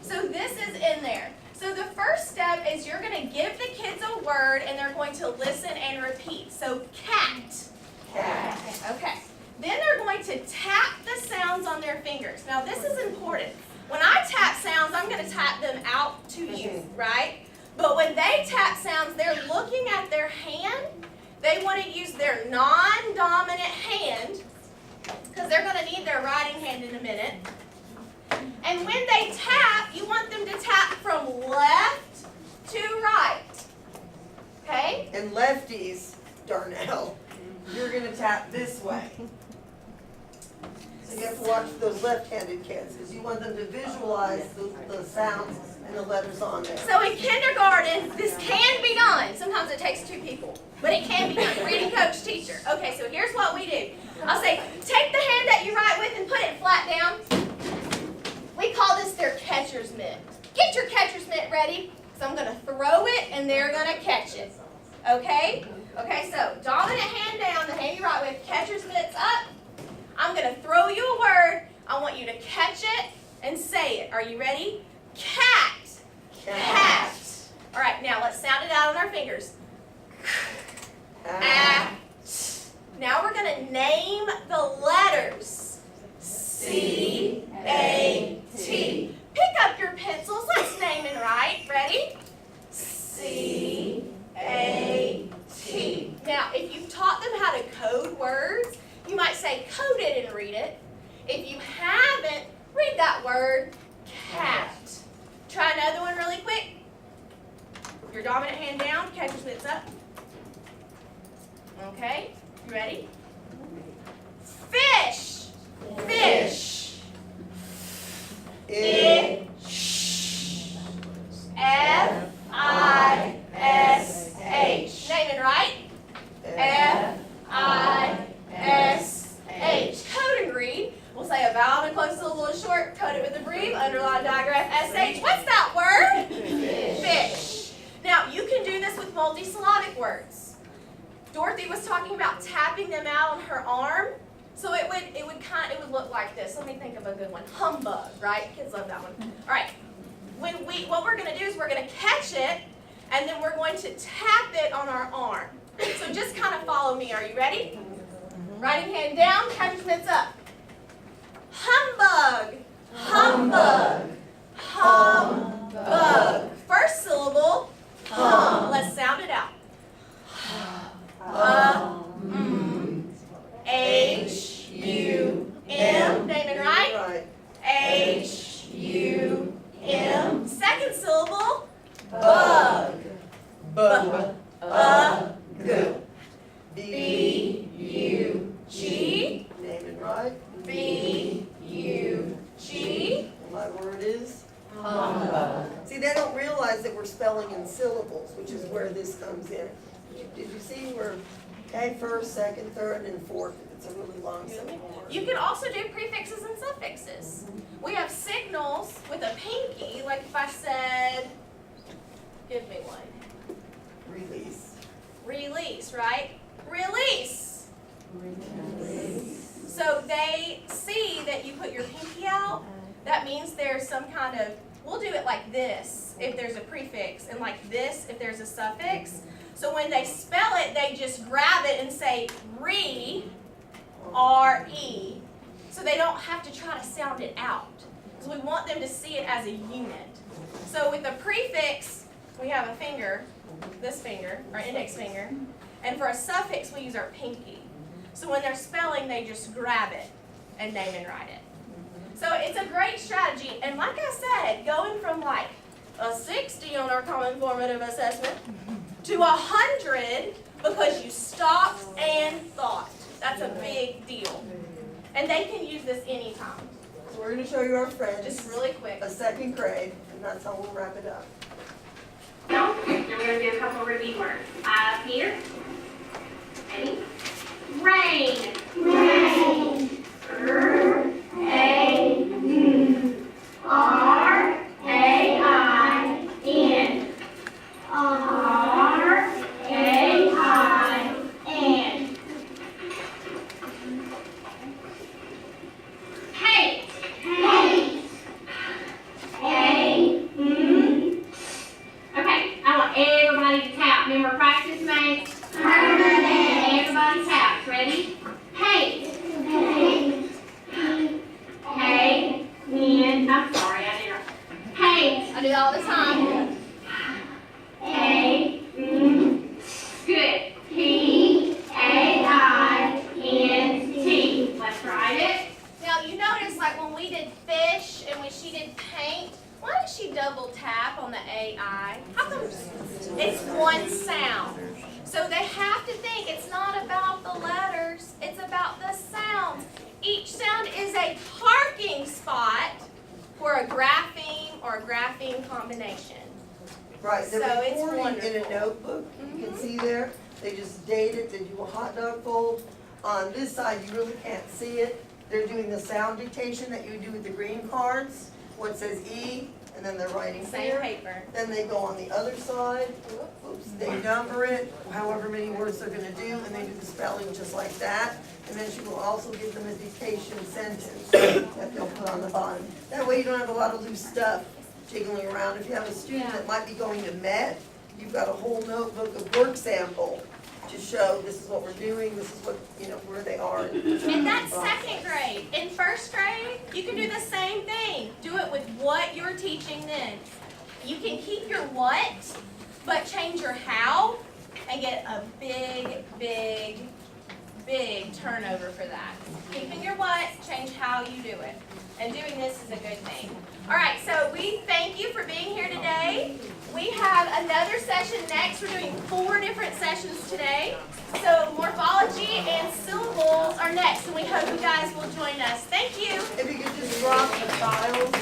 So this is in there. So the first step is you're going to give the kids a word, and they're going to listen and repeat. So cat. Cat. Okay. Then they're going to tap the sounds on their fingers. Now this is important. When I tap sounds, I'm going to tap them out to you, right? But when they tap sounds, they're looking at their hand. They want to use their non-dominant hand, because they're going to need their writing hand in a minute. And when they tap, you want them to tap from left to right. Okay? And lefties, Darnell, you're gonna tap this way. So you have to watch those left-handed kids, because you want them to visualize the sounds and the letters on there. So in kindergarten, this can be done. Sometimes it takes two people, but it can be done. Reading coach, teacher. Okay, so here's what we do. I'll say, take the hand that you write with and put it flat down. We call this their catcher's mitt. Get your catcher's mitt ready, because I'm going to throw it and they're going to catch it. Okay? Okay, so dominant hand down, the hand you write with, catcher's mitt's up. I'm going to throw you a word. I want you to catch it and say it. Are you ready? Cat. Cat. All right, now let's sound it out on our fingers. At. Now we're going to name the letters. C-A-T. Pick up your pencils. Let's name and write. Ready? C-A-T. Now, if you've taught them how to code words, you might say code it and read it. If you haven't, read that word, cat. Try another one really quick. Your dominant hand down, catcher's mitt's up. Okay, you ready? Fish. Fish. Fish. F-I-S-H. Name it right? F-I-S-H. Code and read. We'll say a vowel and a close syllable is short. Code it with a brief. Underline digraph S-H. What's that word? Fish. Now, you can do this with multisyllabic words. Dorothy was talking about tapping them out on her arm. So it would look like this. Let me think of a good one. Humbug, right? Kids love that one. All right. What we're going to do is we're going to catch it, and then we're going to tap it on our arm. So just kind of follow me. Are you ready? Writing hand down, catcher's mitt's up. Humbug. Humbug. Humbug. First syllable, hum. Let's sound it out. H-U-M. Name it right? Right. H-U-M. Second syllable, bug. Bug. B-U-G. Name it right. B-U-G. My word is humbug. See, they don't realize that we're spelling in syllables, which is where this comes in. Did you see where A first, second, third, and fourth, it's a really long syllable. You can also do prefixes and suffixes. We have signals with a pinky, like if I said, give me one. Release. Release, right? Release. So they see that you put your pinky out. That means there's some kind of, we'll do it like this if there's a prefix, and like this if there's a suffix. So when they spell it, they just grab it and say re, R-E. So they don't have to try to sound it out. Because we want them to see it as a unit. So with a prefix, we have a finger, this finger, our index finger. And for a suffix, we use our pinky. So when they're spelling, they just grab it and name and write it. So it's a great strategy. And like I said, going from like a 60 on our common formative assessment to 100 because you stopped and thought. That's a big deal. And they can use this anytime. So we're gonna show you our friends. Just really quick. A second grade, and that's how we'll wrap it up. No, and we're gonna do a couple review words. Eyes here. Ready? Rain. Rain. R-A-I-N. R-A-I-N. R-A-I-N. Hate. Hate. A-N. Okay, I want everybody to tap. Remember practice makes permanent. Everybody tap. Ready? Hate. Hate. Hate. I'm sorry, I did it. Hate. I do it all the time. Good. P-A-I-N-T. Let's write it. Now you notice like when we did fish and when she did paint, why did she double tap on the A-I? How come it's one sound? So they have to think it's not about the letters, it's about the sounds. Each sound is a parking spot for a grapheme or a grapheme combination. Right, So they're it's recording in a wonderful. notebook, you can see there, they just date it, they do a hot dog fold. On this side, you really can't see it, they're doing the sound dictation that you do with the green cards, what says E, and then they're writing Same here. paper. Then they go on the other side, oops, they number it, however many words they're gonna do, and they do the spelling just like that. And then she will also give them a dictation sentence that they'll put on the bottom. That way you don't have a lot of loose stuff jiggling around. If you have a student that might be going to Met, you've got a whole notebook of work sample to show this is what we're doing, this is what, where they are. And that's second grade. In first grade, you can do the same thing. Do it with what you're teaching then. You can keep your what, but change your how and get a big, big, big turnover for that. Keeping your what, change how you do it. And doing this is a good thing. All right, so we thank you for being here today. We have another session next. We're doing 4 different sessions today. So morphology and syllables are next, and we hope you guys will join us. Thank you. If you could just drop the files